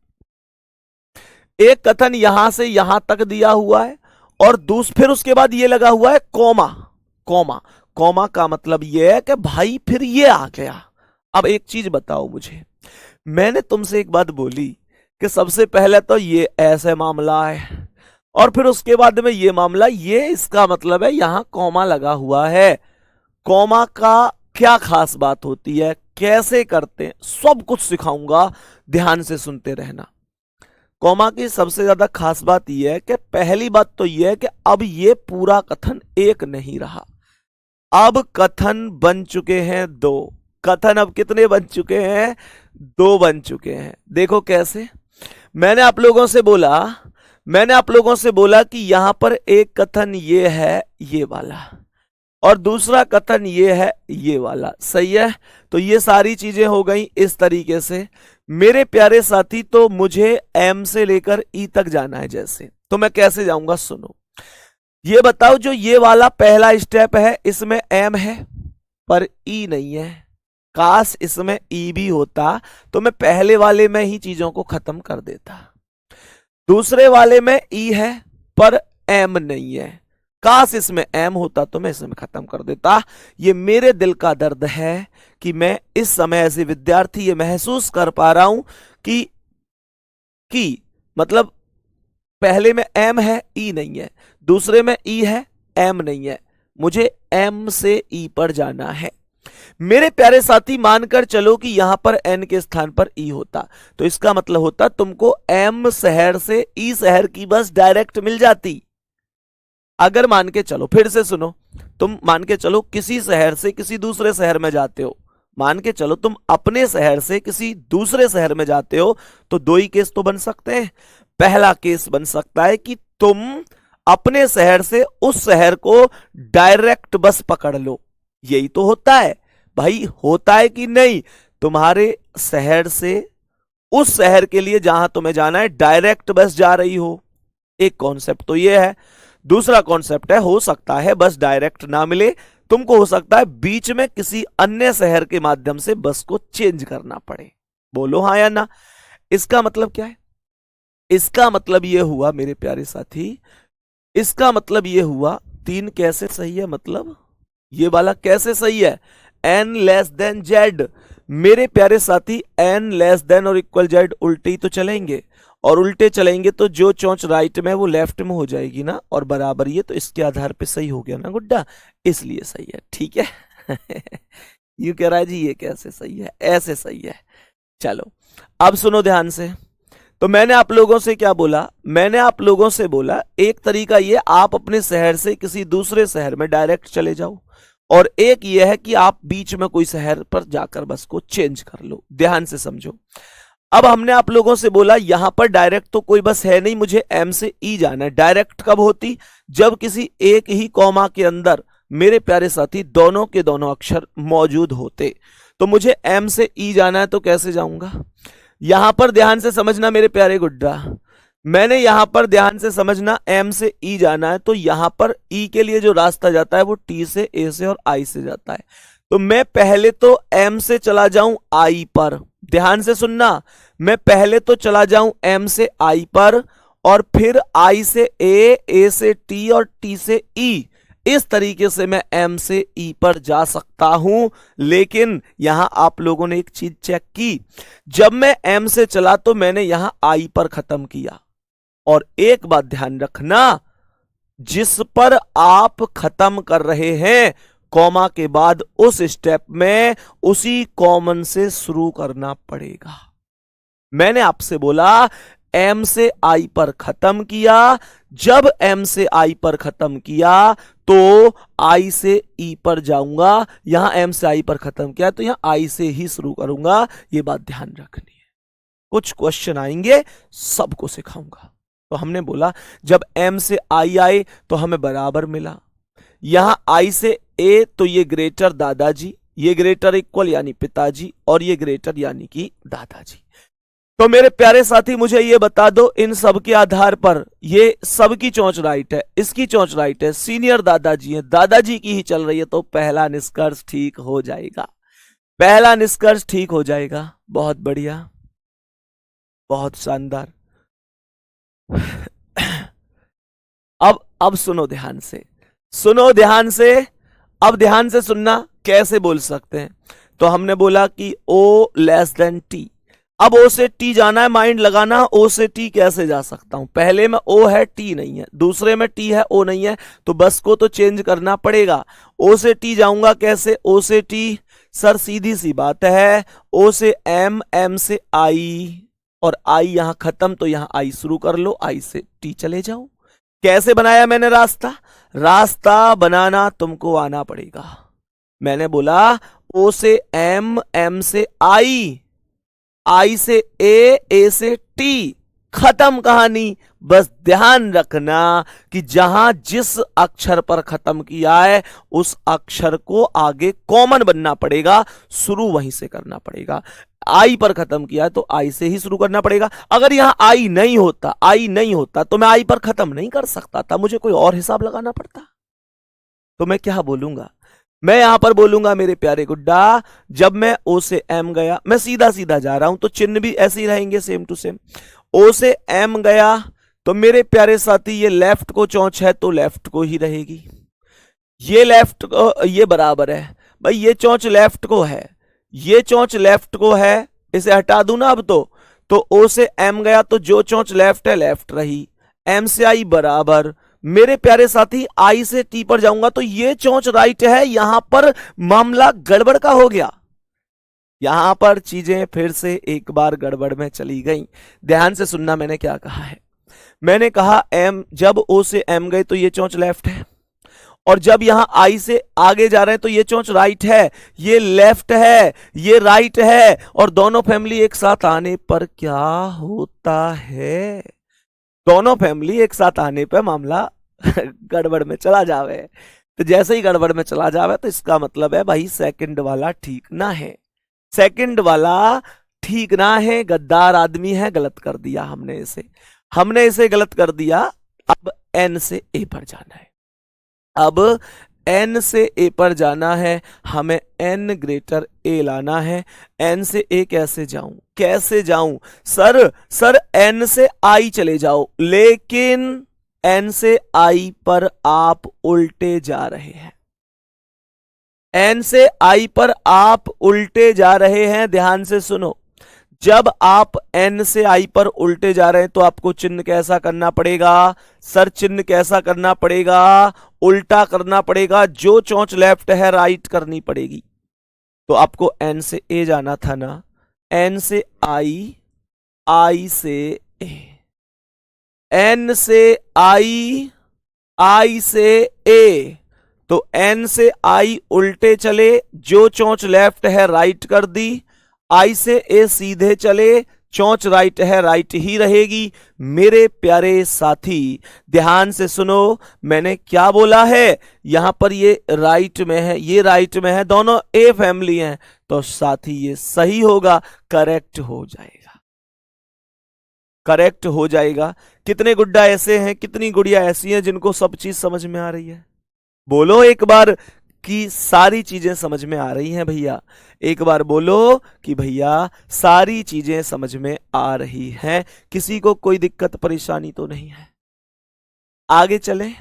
एक कथन यहां से यहां तक दिया हुआ है, और फिर उसके बाद ये लगा हुआ है कॉमा। कॉमा कॉमा का मतलब ये है कि भाई फिर ये आ गया। अब एक चीज बताओ मुझे, मैंने तुमसे एक बात बोली कि सबसे पहले तो ये ऐसे मामला है और फिर उसके बाद में ये मामला, ये इसका मतलब है यहां कॉमा लगा हुआ है। कॉमा का क्या खास बात होती है, कैसे करते हैं, सब कुछ सिखाऊंगा, ध्यान से सुनते रहना। कॉमा की सबसे ज्यादा खास बात यह है कि पहली बात तो यह है कि अब ये पूरा कथन एक नहीं रहा, अब कथन बन चुके हैं दो। कथन अब कितने बन चुके हैं? दो बन चुके हैं। देखो कैसे, मैंने आप लोगों से बोला कि यहां पर एक कथन ये है ये वाला, और दूसरा कथन ये है ये वाला, सही है। तो ये सारी चीजें हो गई इस तरीके से। मेरे प्यारे साथी, तो मुझे एम से लेकर ई तक जाना है, जैसे तो मैं कैसे जाऊंगा सुनो। ये बताओ, जो ये वाला पहला स्टेप है इसमें एम है पर ई नहीं है, काश इसमें ई भी होता तो मैं पहले वाले में ही चीजों को खत्म कर देता। दूसरे वाले में ई है पर एम नहीं है, काश इसमें एम होता तो मैं इसमें खत्म कर देता। ये मेरे दिल का दर्द है कि मैं इस समय ऐसे विद्यार्थी ये महसूस कर पा रहा हूं कि मतलब पहले में एम है ई नहीं है, दूसरे में ई है एम नहीं है, मुझे एम से ई पर जाना है। मेरे प्यारे साथी, मानकर चलो कि यहां पर एन के स्थान पर ई होता, तो इसका मतलब होता तुमको एम शहर से ई शहर की बस डायरेक्ट मिल जाती। अगर मान के चलो, फिर से सुनो, तुम मान के चलो किसी शहर से किसी दूसरे शहर में जाते हो, मान के चलो तुम अपने शहर से किसी दूसरे शहर में जाते हो, तो दो ही केस तो बन सकते हैं। पहला केस बन सकता है कि तुम अपने शहर से उस शहर को डायरेक्ट बस पकड़ लो, यही तो होता है भाई, होता है कि नहीं? तुम्हारे शहर से उस शहर के लिए जहां तुम्हें जाना है डायरेक्ट बस जा रही हो, एक कॉन्सेप्ट तो ये है। दूसरा कॉन्सेप्ट है, हो सकता है बस डायरेक्ट ना मिले, तुमको हो सकता है बीच में किसी अन्य शहर के माध्यम से बस को चेंज करना पड़े। बोलो हाँ या ना। इसका मतलब क्या है? इसका मतलब यह हुआ मेरे प्यारे साथी, इसका मतलब यह हुआ, तीन कैसे सही है, मतलब ये वाला कैसे सही है? n less than Z. मेरे प्यारे साथी, n लेस देन और इक्वल जेड उल्टे ही तो चलेंगे, और उल्टे चलेंगे तो जो चोंच राइट में वो लेफ्ट में हो जाएगी ना, और बराबर ये तो इसके आधार पे सही हो गया ना गुड्डा, इसलिए सही है, ठीक है। यू कह रहा है जी ये कैसे सही है, ऐसे सही है। चलो अब सुनो ध्यान से। तो मैंने आप लोगों से क्या बोला? मैंने आप लोगों से बोला एक तरीका ये, आप अपने शहर से किसी दूसरे शहर में डायरेक्ट चले जाओ, और एक ये है कि आप बीच में कोई शहर पर जाकर बस को चेंज कर लो। ध्यान से समझो। अब हमने आप लोगों से बोला यहां पर डायरेक्ट तो कोई बस है नहीं, मुझे एम से ई जाना है। डायरेक्ट कब होती? जब किसी एक ही कॉमा के अंदर मेरे प्यारे साथी दोनों के दोनों अक्षर मौजूद होते। तो मुझे एम से ई जाना है, तो कैसे जाऊंगा? यहां पर ध्यान से समझना मेरे प्यारे गुड्डा, मैंने यहां पर ध्यान से समझना, एम से ई जाना है, तो यहां पर ई के लिए जो रास्ता जाता है वो टी से, ए से और आई से जाता है। तो मैं पहले तो एम से चला जाऊं आई पर, ध्यान से सुनना, मैं पहले तो चला जाऊं एम से आई पर, और फिर आई से ए से टी और टी से ई। इस तरीके से मैं एम से ई पर जा सकता हूं। लेकिन यहां आप लोगों ने एक चीज चेक की, जब मैं एम से चला तो मैंने यहां आई पर खत्म किया। और एक बात ध्यान रखना, जिस पर आप खत्म कर रहे हैं कॉमा के बाद उस स्टेप में उसी कॉमन से शुरू करना पड़ेगा। मैंने आपसे बोला एम से आई पर खत्म किया, जब एम से आई पर खत्म किया तो आई से ई पर जाऊंगा, यहां एम से आई पर खत्म किया तो यहां आई से ही शुरू करूंगा। यह बात ध्यान रखनी है, कुछ क्वेश्चन आएंगे, सबको सिखाऊंगा। तो हमने बोला जब m से i आए तो हमें बराबर मिला, यहां i से a तो ये ग्रेटर दादाजी, ये ग्रेटर इक्वल यानी पिताजी, और ये ग्रेटर यानी कि दादाजी। तो मेरे प्यारे साथी मुझे ये बता दो, इन सब के आधार पर ये सबकी चोंच राइट है, इसकी चोंच राइट है, सीनियर दादाजी है, दादाजी की ही चल रही है, तो पहला निष्कर्ष ठीक हो जाएगा, पहला निष्कर्ष ठीक हो जाएगा। बहुत बढ़िया, बहुत शानदार। अब सुनो ध्यान से, सुनो ध्यान से, अब ध्यान से सुनना कैसे बोल सकते हैं। तो हमने बोला कि O लेस देन टी, अब O से T जाना है, माइंड लगाना, O से T कैसे जा सकता हूं, पहले में O है T नहीं है, दूसरे में T है O नहीं है, तो बस को तो चेंज करना पड़ेगा। O से T जाऊंगा कैसे, O से T, सर सीधी सी बात है, O से M, M से I, और I यहां खत्म तो यहां I शुरू कर लो, I से T चले जाओ। कैसे बनाया मैंने रास्ता, रास्ता बनाना तुमको आना पड़ेगा। मैंने बोला O से M, M से I, I से A, A से T, खत्म कहानी। बस ध्यान रखना कि जहां जिस अक्षर पर खत्म किया है उस अक्षर को आगे कॉमन बनना पड़ेगा, शुरू वहीं से करना पड़ेगा। आई पर खत्म किया तो आई से ही शुरू करना पड़ेगा। अगर यहां आई नहीं होता, आई नहीं होता तो मैं आई पर खत्म नहीं कर सकता था, मुझे कोई और हिसाब लगाना पड़ता। तो मैं क्या बोलूंगा, मैं यहां पर बोलूंगा मेरे प्यारे गुड्डा, जब मैं O से M गया, मैं सीधा सीधा जा रहा हूं तो चिन्ह भी ऐसे ही रहेंगे, सेम टू सेम। O से M गया तो मेरे प्यारे साथी ये लेफ्ट को चोंच है तो लेफ्ट को ही रहेगी, ये लेफ्ट को, ये बराबर है भाई, ये चोंच लेफ्ट को है, ये चोंच लेफ्ट को है, इसे हटा दूं ना अब तो O से M गया तो जो चोंच लेफ्ट है लेफ्ट रही, M से I बराबर। मेरे प्यारे साथी I से T पर जाऊंगा तो ये चोंच राइट है, यहां पर मामला गड़बड़ का हो गया, यहां पर चीजें फिर से एक बार गड़बड़ में चली गई। ध्यान से सुनना मैंने क्या कहा है, मैंने कहा M, जब O से M गए तो ये चोंच लेफ्ट है, और जब यहां I से आगे जा रहे हैं तो ये चोंच राइट है, ये लेफ्ट है, ये राइट है, और दोनों फैमिली एक साथ आने पर क्या होता है, दोनों फैमिली एक साथ आने पर मामला गड़बड़ में चला जावे। तो जैसे ही गड़बड़ में चला जावे तो इसका मतलब है भाई सेकंड वाला ठीक ना है, सेकंड वाला ठीक ना है, गद्दार आदमी है, गलत कर दिया हमने इसे गलत कर दिया। अब N से A पर जाना है, अब N से A पर जाना है, हमें N ग्रेटर A लाना है। N से A कैसे जाऊं सर N से I चले जाओ, लेकिन N से I पर आप उल्टे जा रहे हैं, N से I पर आप उल्टे जा रहे हैं। ध्यान से सुनो, जब आप N से I पर उल्टे जा रहे हैं तो आपको चिन्ह कैसा करना पड़ेगा, सर चिन्ह कैसा करना पड़ेगा, उल्टा करना पड़ेगा, जो चोंच लेफ्ट है राइट करनी पड़ेगी। तो आपको N से A जाना था ना, N से I, I से A, N से I, I से A, तो N से I उल्टे चले, जो चोंच लेफ्ट है राइट कर दी, I से A सीधे चले, चोंच राइट है राइट ही रहेगी। मेरे प्यारे साथी ध्यान से सुनो, मैंने क्या बोला है, यहां पर ये राइट में है, ये राइट में है, दोनों A फैमिली हैं, तो साथी ये सही होगा, करेक्ट हो जाएगा, करेक्ट हो जाएगा। कितने गुड्डा ऐसे हैं, कितनी गुड़िया ऐसी हैं जिनको सब चीज समझ में आ रही है, बोलो एक बार कि सारी चीजें समझ में आ रही हैं भैया, एक बार बोलो कि भैया सारी चीजें समझ में आ रही हैं, किसी को कोई दिक्कत परेशानी तो नहीं है। आगे चलें।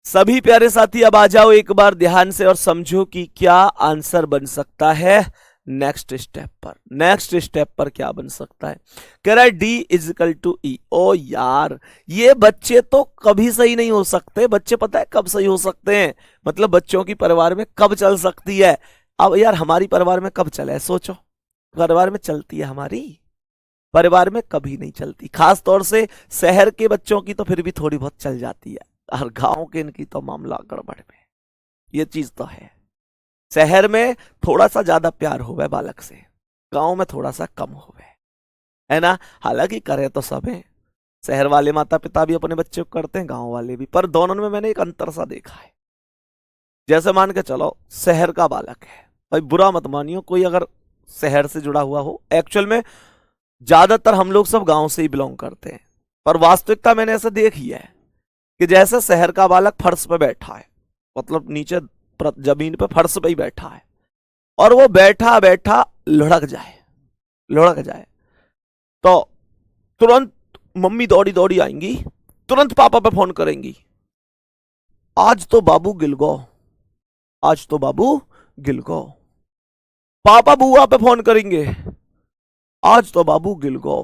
सभी प्यारे साथी अब आ जाओ एक बार ध्यान से और समझो कि क्या आंसर बन सकता है नेक्स्ट स्टेप पर क्या बन सकता है। कह रहा है D इजिकल टू E। ओ यार, ये बच्चे तो कभी सही नहीं हो सकते, बच्चे पता है कब सही हो सकते हैं, मतलब बच्चों की परिवार में कब चल सकती है। अब यार हमारी परिवार में कब चला है, सोचो, परिवार में चलती है, हमारी परिवार में कभी नहीं चलती, खास तौर से शहर के बच्चों की तो फिर भी थोड़ी बहुत चल जाती है, और गांव के इनकी तो मामला गड़बड़ में, ये चीज तो है। शहर में थोड़ा सा ज्यादा प्यार होवे बालक से, गांव में थोड़ा सा कम होवे, है ना। हालांकि करे तो सब है, शहर वाले माता पिता भी अपने बच्चे को करते हैं, गांव वाले भी, पर दोनों में मैंने एक अंतर सा देखा है। जैसे मान के चलो शहर का बालक है, भाई बुरा मत मानियो कोई अगर शहर से जुड़ा हुआ हो, एक्चुअल में ज्यादातर हम लोग सब गांव से ही बिलोंग करते हैं, पर वास्तविकता मैंने ऐसा देखी है कि जैसे शहर का बालक फर्श पे बैठा है, मतलब नीचे जमीन पे फर्श पे ही बैठा है, और वो बैठा बैठा लुढ़क जाए तो तुरंत मम्मी दौड़ी दौड़ी आएंगी, तुरंत पापा पे फोन करेंगी, आज तो बाबू गिल गो, आज तो बाबू गिल गो। पापा बुआ पे फोन करेंगे, आज तो बाबू गिल गो।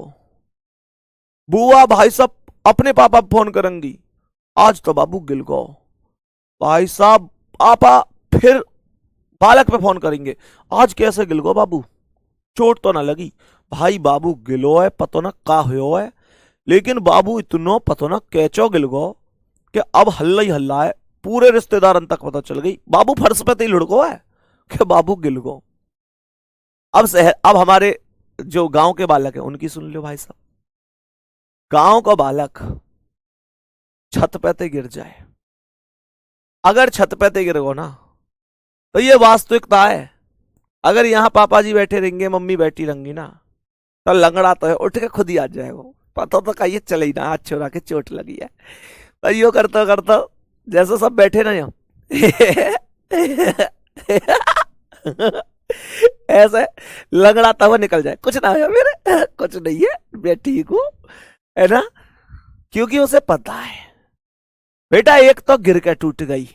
बुआ भाई साहब अपने पापा पे फोन करेंगी, आज तो बाबू गिल गो। भाई साहब पापा फिर बालक पे फोन करेंगे, आज कैसे गिल गो बाबू, चोट तो ना लगी। भाई बाबू गिलो है, पतो ना का हो है, लेकिन बाबू इतनो पतो ना कैचो गिल गो कि अब हल्ला ही हल्ला है, पूरे रिश्तेदारन तक पता चल गई बाबू फर्श पे तो ही लुढ़को है कि बाबू गिल गो। अब हमारे जो गांव के बालक है उनकी सुन लो भाई साहब। गांव का बालक छत पे ते गिर जाए, अगर छत पे ते गिर गो ना तो ये वास्तविकता है, अगर यहां पापा जी बैठे रहेंगे मम्मी बैठी रहेंगी ना तो लंगड़ा तो है, उठ के खुद ही आ जाएगा, पता तो कहिए चले ही ना हाथ छोड़ा के चोट लगी है। पर यो करता करता जैसे सब बैठे ना यहाँ ऐसे लंगड़ाता हुआ निकल जाए, कुछ ना है मेरे, कुछ नहीं है मैं ठीक हूं, है ना। क्योंकि उसे पता है बेटा एक तो गिर के टूट गई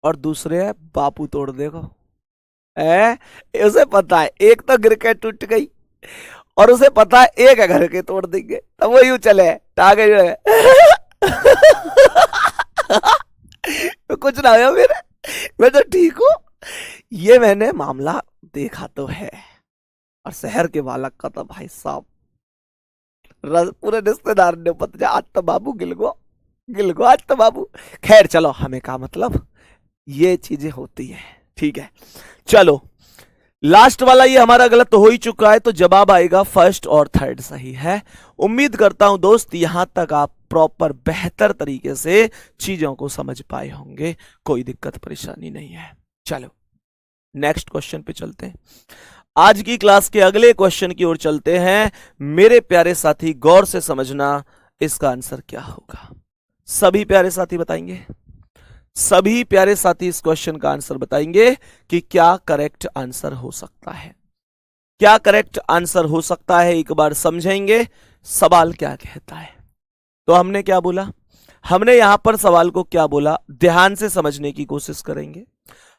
और दूसरे है बापू तोड़ देगा, उसे पता है एक तो गिर के टूट गई और उसे पता है एक है घर के तोड़ देंगे, तो वो यूं चले टागे तो कुछ ना हो मेरे, मैं तो ठीक हूं। ये मैंने मामला देखा तो है। और शहर के बालक का तो भाई साहब पूरे रिश्तेदार ने पता आज तो बाबू गिल गो आज तो बाबू। खैर चलो हमें का मतलब, ये चीजें होती है, ठीक है। चलो लास्ट वाला ये हमारा गलत तो हो ही चुका है, तो जवाब आएगा फर्स्ट और थर्ड सही है। उम्मीद करता हूं दोस्त यहां तक आप प्रॉपर बेहतर तरीके से चीजों को समझ पाए होंगे, कोई दिक्कत परेशानी नहीं है। चलो नेक्स्ट क्वेश्चन पे चलते हैं। आज की क्लास के अगले क्वेश्चन की ओर चलते हैं। मेरे प्यारे साथी गौर से समझना, इसका आंसर क्या होगा। सभी प्यारे साथी बताएंगे, सभी प्यारे साथी इस क्वेश्चन का आंसर बताएंगे कि क्या करेक्ट आंसर हो सकता है, क्या करेक्ट आंसर हो सकता है। एक बार समझेंगे सवाल क्या कहता है। तो हमने क्या बोला, हमने यहां पर सवाल को क्या बोला, ध्यान से समझने की कोशिश करेंगे।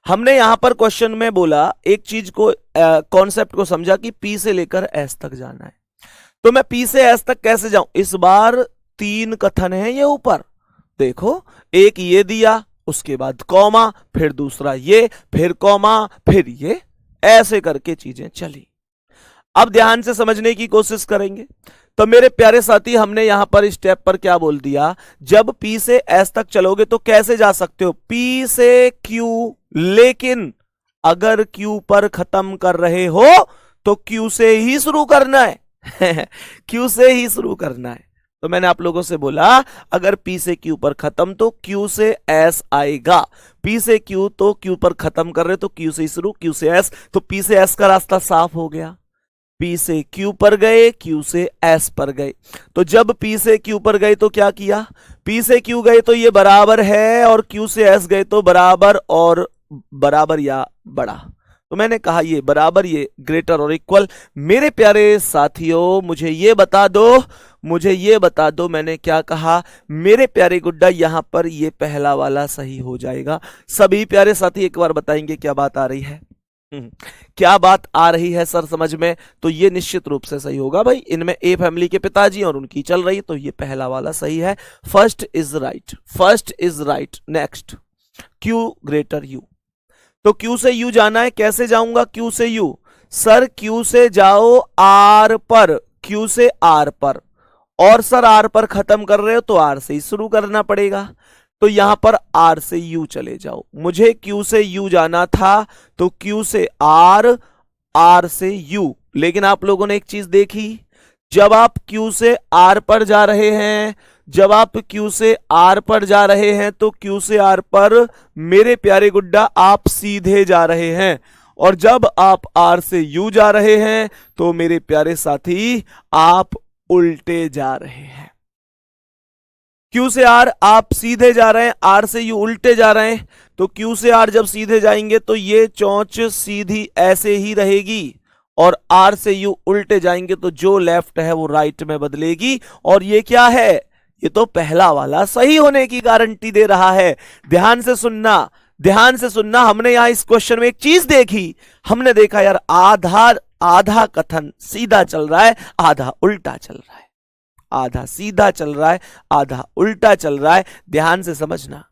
हमने यहां पर क्वेश्चन में बोला एक चीज को, कॉन्सेप्ट को समझा कि पी से लेकर एस तक जाना है। तो मैं पी से एस तक कैसे जाऊं, इस बार 3 कथन है ये ऊपर देखो, एक ये दिया, उसके बाद कॉमा, फिर दूसरा ये, फिर कॉमा, फिर ये, ऐसे करके चीजें चली। अब ध्यान से समझने की कोशिश करेंगे। तो मेरे प्यारे साथी हमने यहां पर स्टेप पर क्या बोल दिया, जब पी से एस तक चलोगे तो कैसे जा सकते हो, पी से क्यू, लेकिन अगर क्यू पर खत्म कर रहे हो तो क्यू से ही शुरू करना है क्यू से ही शुरू करना है। तो मैंने आप लोगों से बोला अगर P से Q पर खत्म तो Q से S आएगा, P से Q तो Q पर खत्म कर रहे तो Q से शुरू, Q से S, तो P से S का रास्ता साफ हो गया। P से Q पर गए, Q से S पर गए। तो जब P से Q पर गए तो क्या किया, P से Q गए तो ये बराबर है, और Q से S गए तो बराबर और बराबर या बड़ा। तो मैंने कहा ये बराबर, ये ग्रेटर और इक्वल। मेरे प्यारे साथियों मुझे ये बता दो, मुझे ये बता दो, मैंने क्या कहा मेरे प्यारे गुड्डा, यहां पर ये पहला वाला सही हो जाएगा। सभी प्यारे साथी एक बार बताएंगे क्या बात आ रही है, क्या बात आ रही है सर समझ में। तो ये निश्चित रूप से सही होगा भाई, इनमें ए फैमिली के पिताजी और उनकी चल रही, तो ये पहला वाला सही है। First is right, first is right. Next Q greater you, तो Q से U जाना है, कैसे जाऊंगा Q से U, सर Q से जाओ R पर, Q से R पर, और सर R पर खत्म कर रहे हो तो R से ही शुरू करना पड़ेगा। तो यहां पर आर से यू चले जाओ। मुझे क्यू से यू जाना था तो क्यू से आर, आर से यू। लेकिन आप लोगों ने एक चीज देखी, जब आप क्यू से आर पर जा रहे हैं, जब आप क्यू से आर पर जा रहे हैं तो क्यू से आर पर मेरे प्यारे गुड्डा आप सीधे जा रहे हैं, और जब आप आर से यू जा रहे हैं तो मेरे प्यारे साथी आप उल्टे जा रहे हैं। क्यू से आर आप सीधे जा रहे हैं, आर से यू उल्टे जा रहे हैं, तो क्यू से आर जब सीधे जाएंगे तो ये चौंच सीधी ऐसे ही रहेगी, और आर से यू उल्टे जाएंगे तो जो लेफ्ट है वो राइट में बदलेगी। और ये क्या है, ये तो पहला वाला सही होने की गारंटी दे रहा है। ध्यान से सुनना, ध्यान से सुनना। हमने यहां इस क्वेश्चन में एक चीज देखी, हमने देखा यार आधा कथन सीधा चल रहा है, आधा उल्टा चल रहा है, आधा सीधा चल रहा है, आधा उल्टा चल रहा है। ध्यान से समझना,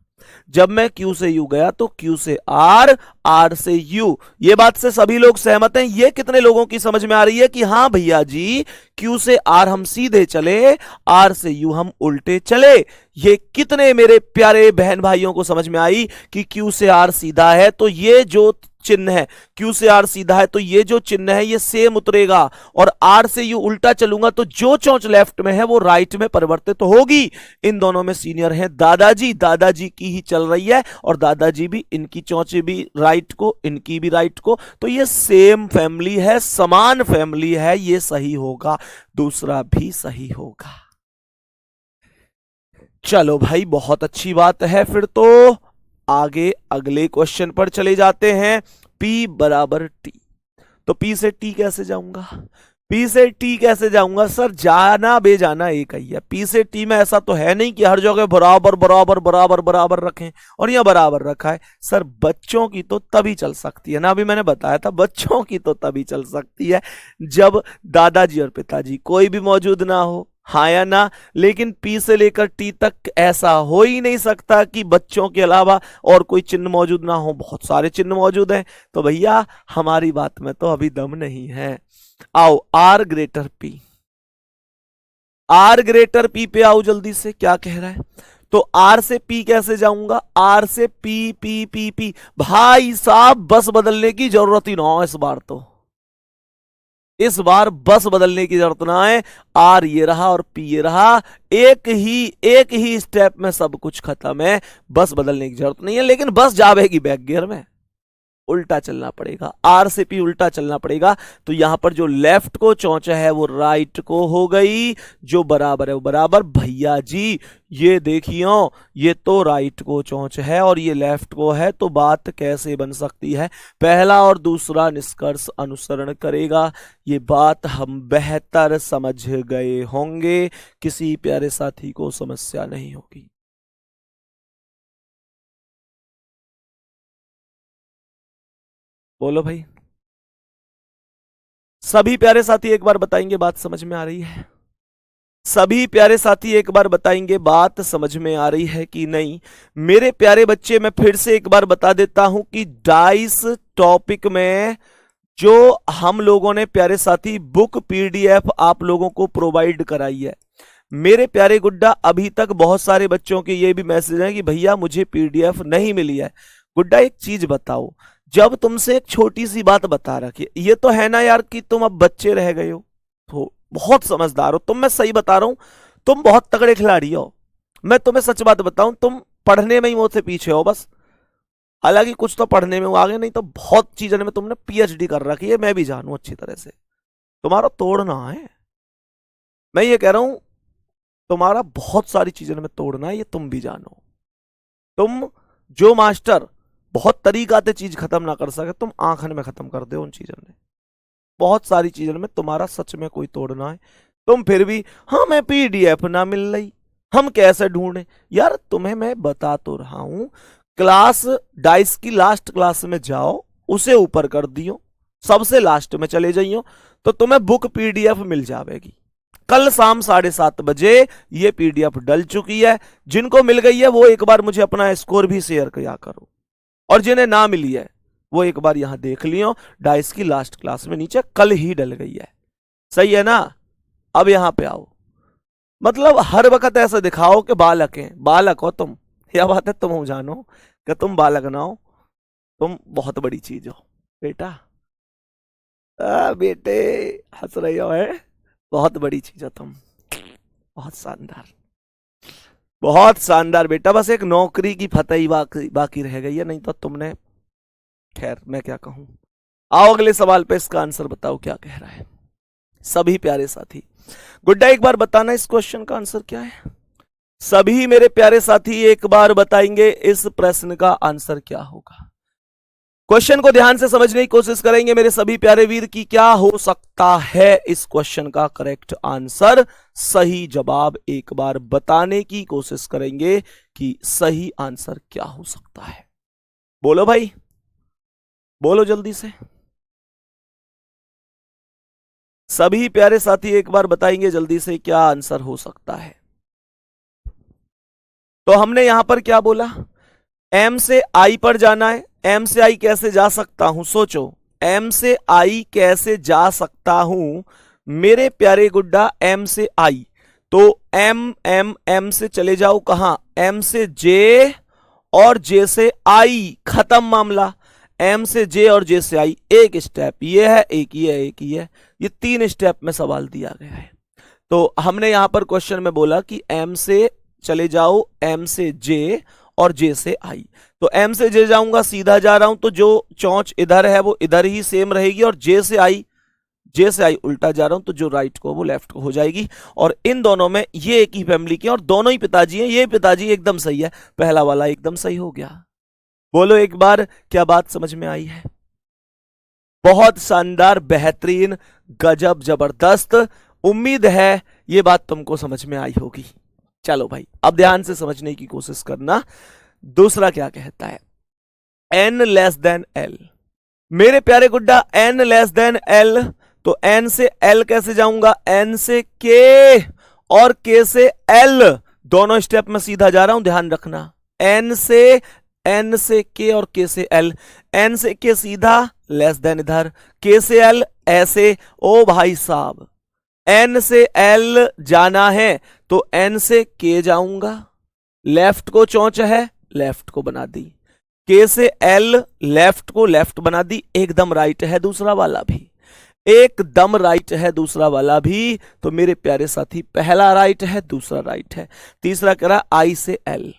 जब मैं क्यू से यू गया तो क्यू से आर, आर से यू, ये बात से सभी लोग सहमत हैं? ये कितने लोगों की समझ में आ रही है कि हां भैया जी क्यू से आर हम सीधे चले, आर से यू हम उल्टे चले? ये कितने मेरे प्यारे बहन भाइयों को समझ में आई कि क्यू से आर सीधा है तो ये जो चिन्ह है, क्यू से आर सीधा है तो ये जो चिन्ह है ये सेम उतरेगा, और आर से यू उल्टा चलूंगा तो जो चोंच लेफ्ट में है वो राइट में परिवर्तित तो होगी। इन दोनों में सीनियर हैं दादाजी, दादाजी की ही चल रही है, और दादाजी भी, इनकी चोंच भी राइट को, इनकी भी राइट को, तो ये सेम फैमिली है, समान फैमिली है, ये सही होगा, दूसरा भी सही होगा। चलो भाई बहुत अच्छी बात है, फिर तो आगे अगले क्वेश्चन पर चले जाते हैं। P बराबर T, तो P से T कैसे जाऊंगा? P से T कैसे जाऊंगा सर? जाना बेजाना एक ही है। P से T में ऐसा तो है नहीं कि हर जगह बराबर बराबर बराबर बराबर रखें, और यहां बराबर रखा है। सर बच्चों की तो तभी चल सकती है ना, अभी मैंने बताया था, बच्चों की तो तभी चल सकती है जब दादाजी और पिताजी कोई भी मौजूद ना हो, हाँ या ना? लेकिन P से लेकर T तक ऐसा हो ही नहीं सकता कि बच्चों के अलावा और कोई चिन्ह मौजूद ना हो, बहुत सारे चिन्ह मौजूद हैं। तो भैया हमारी बात में तो अभी दम नहीं है। आओ R greater P, R greater P पे आओ जल्दी से, क्या कह रहा है? तो R से P कैसे जाऊंगा? R से P P P P, भाई साहब बस बदलने की जरूरत ही ना हो इस बार, तो इस बार बस बदलने की जरूरत ना है। आर ये रहा और पी ये रहा, एक ही स्टेप में सब कुछ खत्म है, बस बदलने की जरूरत नहीं है। लेकिन बस जाएगी बैक गियर में, उल्टा चलना पड़ेगा, आर से पी उल्टा चलना पड़ेगा। तो यहां पर जो लेफ्ट को चौंचा है वो राइट को हो गई, जो बराबर है वो बराबर। भैया जी ये देखियो, ये तो राइट को चौंच है और ये लेफ्ट को है, तो बात कैसे बन सकती है? पहला और दूसरा निष्कर्ष अनुसरण करेगा, ये बात हम बेहतर समझ गए होंगे, किसी प्यारे साथी को समस्या नहीं होगी। बोलो भाई, सभी प्यारे साथी एक बार बताएंगे बात समझ में आ रही है? सभी प्यारे साथी एक बार बताएंगे बात समझ में आ रही है कि नहीं? मेरे प्यारे बच्चे मैं फिर से एक बार बता देता हूं कि डाइस टॉपिक में जो हम लोगों ने प्यारे साथी बुक पीडीएफ आप लोगों को प्रोवाइड कराई है, मेरे प्यारे गुड्डा अभी तक बहुत सारे बच्चों के ये भी मैसेज है कि भैया मुझे पीडीएफ नहीं मिली है। गुड्डा एक चीज बताओ, जब तुमसे एक छोटी सी बात बता रखी, ये तो है ना यार कि तुम अब बच्चे रह गए हो, तो बहुत समझदार हो तुम, मैं सही बता रहा हूं, तुम बहुत तगड़े खिलाड़ी हो। मैं तुम्हें सच बात बताऊं, तुम पढ़ने में ही मुझसे पीछे हो बस, हालांकि कुछ तो पढ़ने में वो आगे, नहीं तो बहुत चीजों में तुमने पीएचडी कर रखी है, मैं भी जानू अच्छी तरह से। तुम्हारा तोड़ना है, मैं ये कह रहा हूं, तुम्हारा बहुत सारी चीजों में तोड़ना है, ये तुम भी जानो। तुम जो मास्टर बहुत तरीका से चीज खत्म ना कर सके, तुम आंखन में खत्म कर दे उन चीजों ने। बहुत सारी चीजों में तुम्हारा सच में कोई तोड़ना है, तुम फिर भी हाँ मैं पीडीएफ ना मिल रही, हम कैसे ढूंढे? यार तुम्हें मैं बता तो रहा हूं, क्लास डाइस की लास्ट क्लास में जाओ, उसे ऊपर कर दियो, सबसे लास्ट में चले जाइयो, तो तुम्हें बुक पीडीएफ मिल जाएगी। कल शाम 7:30 बजे ये पीडीएफ डल चुकी है, जिनको मिल गई है वो एक बार मुझे अपना स्कोर भी शेयर किया करो, और जिन्हें ना मिली है वो एक बार यहां देख लियो, डाइस की लास्ट क्लास में नीचे कल ही डल गई है, सही है ना? अब यहां पे आओ, मतलब हर वक्त ऐसे दिखाओ कि बालक हैं, बालक हो तुम, यह बात है तुम जानो कि तुम बालक ना हो, तुम बहुत बड़ी चीज हो बेटा। बेटे हंस रही हो है, बहुत बड़ी चीज हो तुम, बहुत शानदार, बहुत शानदार बेटा। बस एक नौकरी की फतही बाकी रह गई है, नहीं तो तुमने, खैर मैं क्या कहूं। आओ अगले सवाल पे इसका आंसर बताओ क्या कह रहा है सभी प्यारे साथी। गुड्डा एक बार बताना इस क्वेश्चन का आंसर क्या है। सभी मेरे प्यारे साथी एक बार बताएंगे इस प्रश्न का आंसर क्या होगा। क्वेश्चन को ध्यान से समझने की कोशिश करेंगे मेरे सभी प्यारे वीर की क्या हो सकता है इस क्वेश्चन का करेक्ट आंसर। सही जवाब एक बार बताने की कोशिश करेंगे कि सही आंसर क्या हो सकता है। बोलो भाई, बोलो जल्दी से। सभी प्यारे साथी एक बार बताएंगे जल्दी से क्या आंसर हो सकता है। तो हमने यहां पर क्या बोला, एम से आई पर जाना है। एम से आई कैसे जा सकता हूं, सोचो एम से आई कैसे जा सकता हूं मेरे प्यारे गुड्डा। एम से आई तो एम एम एम से चले जाओ कहां, एम से जे और जे से आई, खत्म मामला। एम से जे और जे से आई, एक स्टेप ये है, एक ही है, एक ही है, ये 3 स्टेप में सवाल दिया गया है। तो हमने यहां पर क्वेश्चन में बोला कि एम से चले जाओ, एम से जे और जे से आई। तो एम से जे जाऊंगा, सीधा जा रहा हूं तो जो चौंच इधर है वो इधर ही सेम रहेगी, और जे से आई उल्टा जा रहा हूं तो जो राइट को वो लेफ्ट को हो जाएगी। और इन दोनों में ये एक ही फैमिली की और दोनों ही पिताजी हैं, ये पिताजी एकदम सही है, पहला वाला एकदम सही हो गया। बोलो एक बार, क्या बात समझ में आई है। बहुत शानदार, बेहतरीन, गजब, जबरदस्त। उम्मीद है ये बात तुमको समझ में आई होगी। चलो भाई अब ध्यान से समझने की कोशिश करना। दूसरा क्या कहता है, n लेस देन l। मेरे प्यारे गुड्डा n लेस देन l, तो n से l कैसे जाऊंगा, n से k और k से l, दोनों स्टेप में सीधा जा रहा हूं, ध्यान रखना। n से k और k से l, n से k सीधा, लेस देन इधर, k से l ऐसे। ओ भाई साहब, n से l जाना है तो n से k जाऊंगा, लेफ्ट को चौंच है, लेफ्ट को बना दी। k से l लेफ्ट को लेफ्ट बना दी, एकदम राइट है दूसरा वाला भी, एकदम राइट है दूसरा वाला भी। तो मेरे प्यारे साथी पहला राइट है, दूसरा राइट है। तीसरा कह रहा i से l,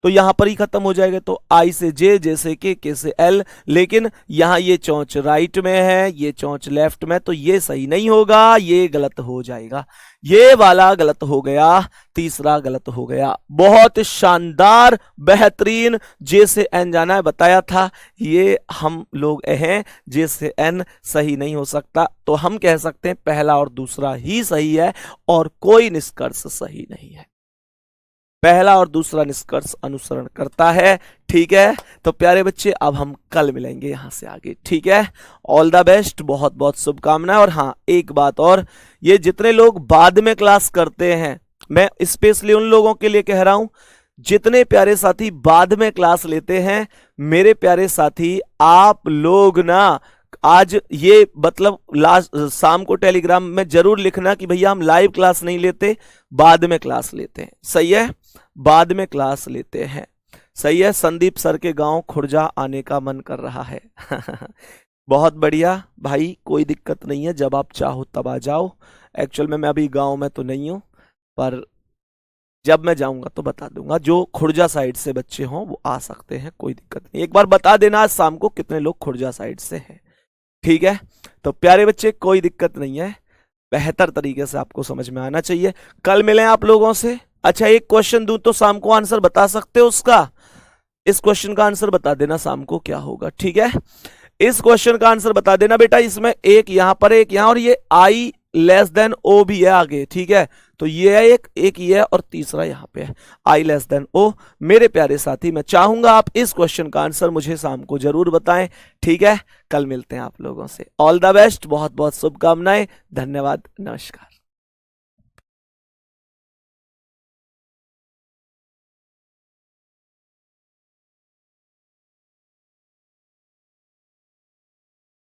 तो यहां पर ही खत्म हो जाएगा। तो आई से जे, जे से के से एल, लेकिन यहां ये चौंच राइट में है, ये चौंच लेफ्ट में, तो ये सही नहीं होगा, ये गलत हो जाएगा, ये वाला गलत हो गया, तीसरा गलत हो गया। बहुत शानदार, बेहतरीन। जे से एन जाना है, बताया था ये हम लोग हैं, जे से एन सही नहीं हो सकता। तो हम कह सकते हैं पहला और दूसरा ही सही है और कोई निष्कर्ष सही नहीं है। पहला और दूसरा निष्कर्ष अनुसरण करता है, ठीक है। तो प्यारे बच्चे अब हम कल मिलेंगे यहां से आगे, ठीक है। ऑल द बेस्ट, बहुत बहुत शुभकामनाएं। और हाँ एक बात और, ये जितने लोग बाद में क्लास करते हैं, मैं स्पेशली उन लोगों के लिए कह रहा हूं जितने प्यारे साथी बाद में क्लास लेते हैं, मेरे प्यारे साथी आप लोग ना आज ये मतलब लास्ट शाम को टेलीग्राम में जरूर लिखना कि भैया हम लाइव क्लास नहीं लेते, बाद में क्लास लेते हैं, सही है, बाद में क्लास लेते हैं, सही है। संदीप सर के गांव खुर्जा आने का मन कर रहा है बहुत बढ़िया भाई, कोई दिक्कत नहीं है, जब आप चाहो तब आ जाओ। एक्चुअल में मैं अभी गांव में तो नहीं हूं, पर जब मैं जाऊंगा तो बता दूंगा। जो खुर्जा साइड से बच्चे हों वो आ सकते हैं, कोई दिक्कत नहीं। एक बार बता देना आज शाम को कितने लोग खुर्जा साइड से हैं, ठीक है। तो प्यारे बच्चे कोई दिक्कत नहीं है, बेहतर तरीके से आपको समझ में आना चाहिए। कल मिले आप लोगों से। अच्छा एक क्वेश्चन दूं तो शाम को आंसर बता सकते हो उसका, इस क्वेश्चन का आंसर बता देना शाम को क्या होगा, ठीक है। इस क्वेश्चन का आंसर बता देना बेटा। इसमें एक यहां पर, एक यहां, और ये आई लेस देन ओ भी है आगे, ठीक है। तो ये है एक ये है और तीसरा यहां पे है आई लेस देन ओ। मेरे प्यारे साथी मैं चाहूंगा आप इस क्वेश्चन का आंसर मुझे शाम को जरूर बताएं, ठीक है। कल मिलते हैं आप लोगों से। ऑल द बेस्ट, बहुत बहुत शुभकामनाएं, धन्यवाद, नमस्कार।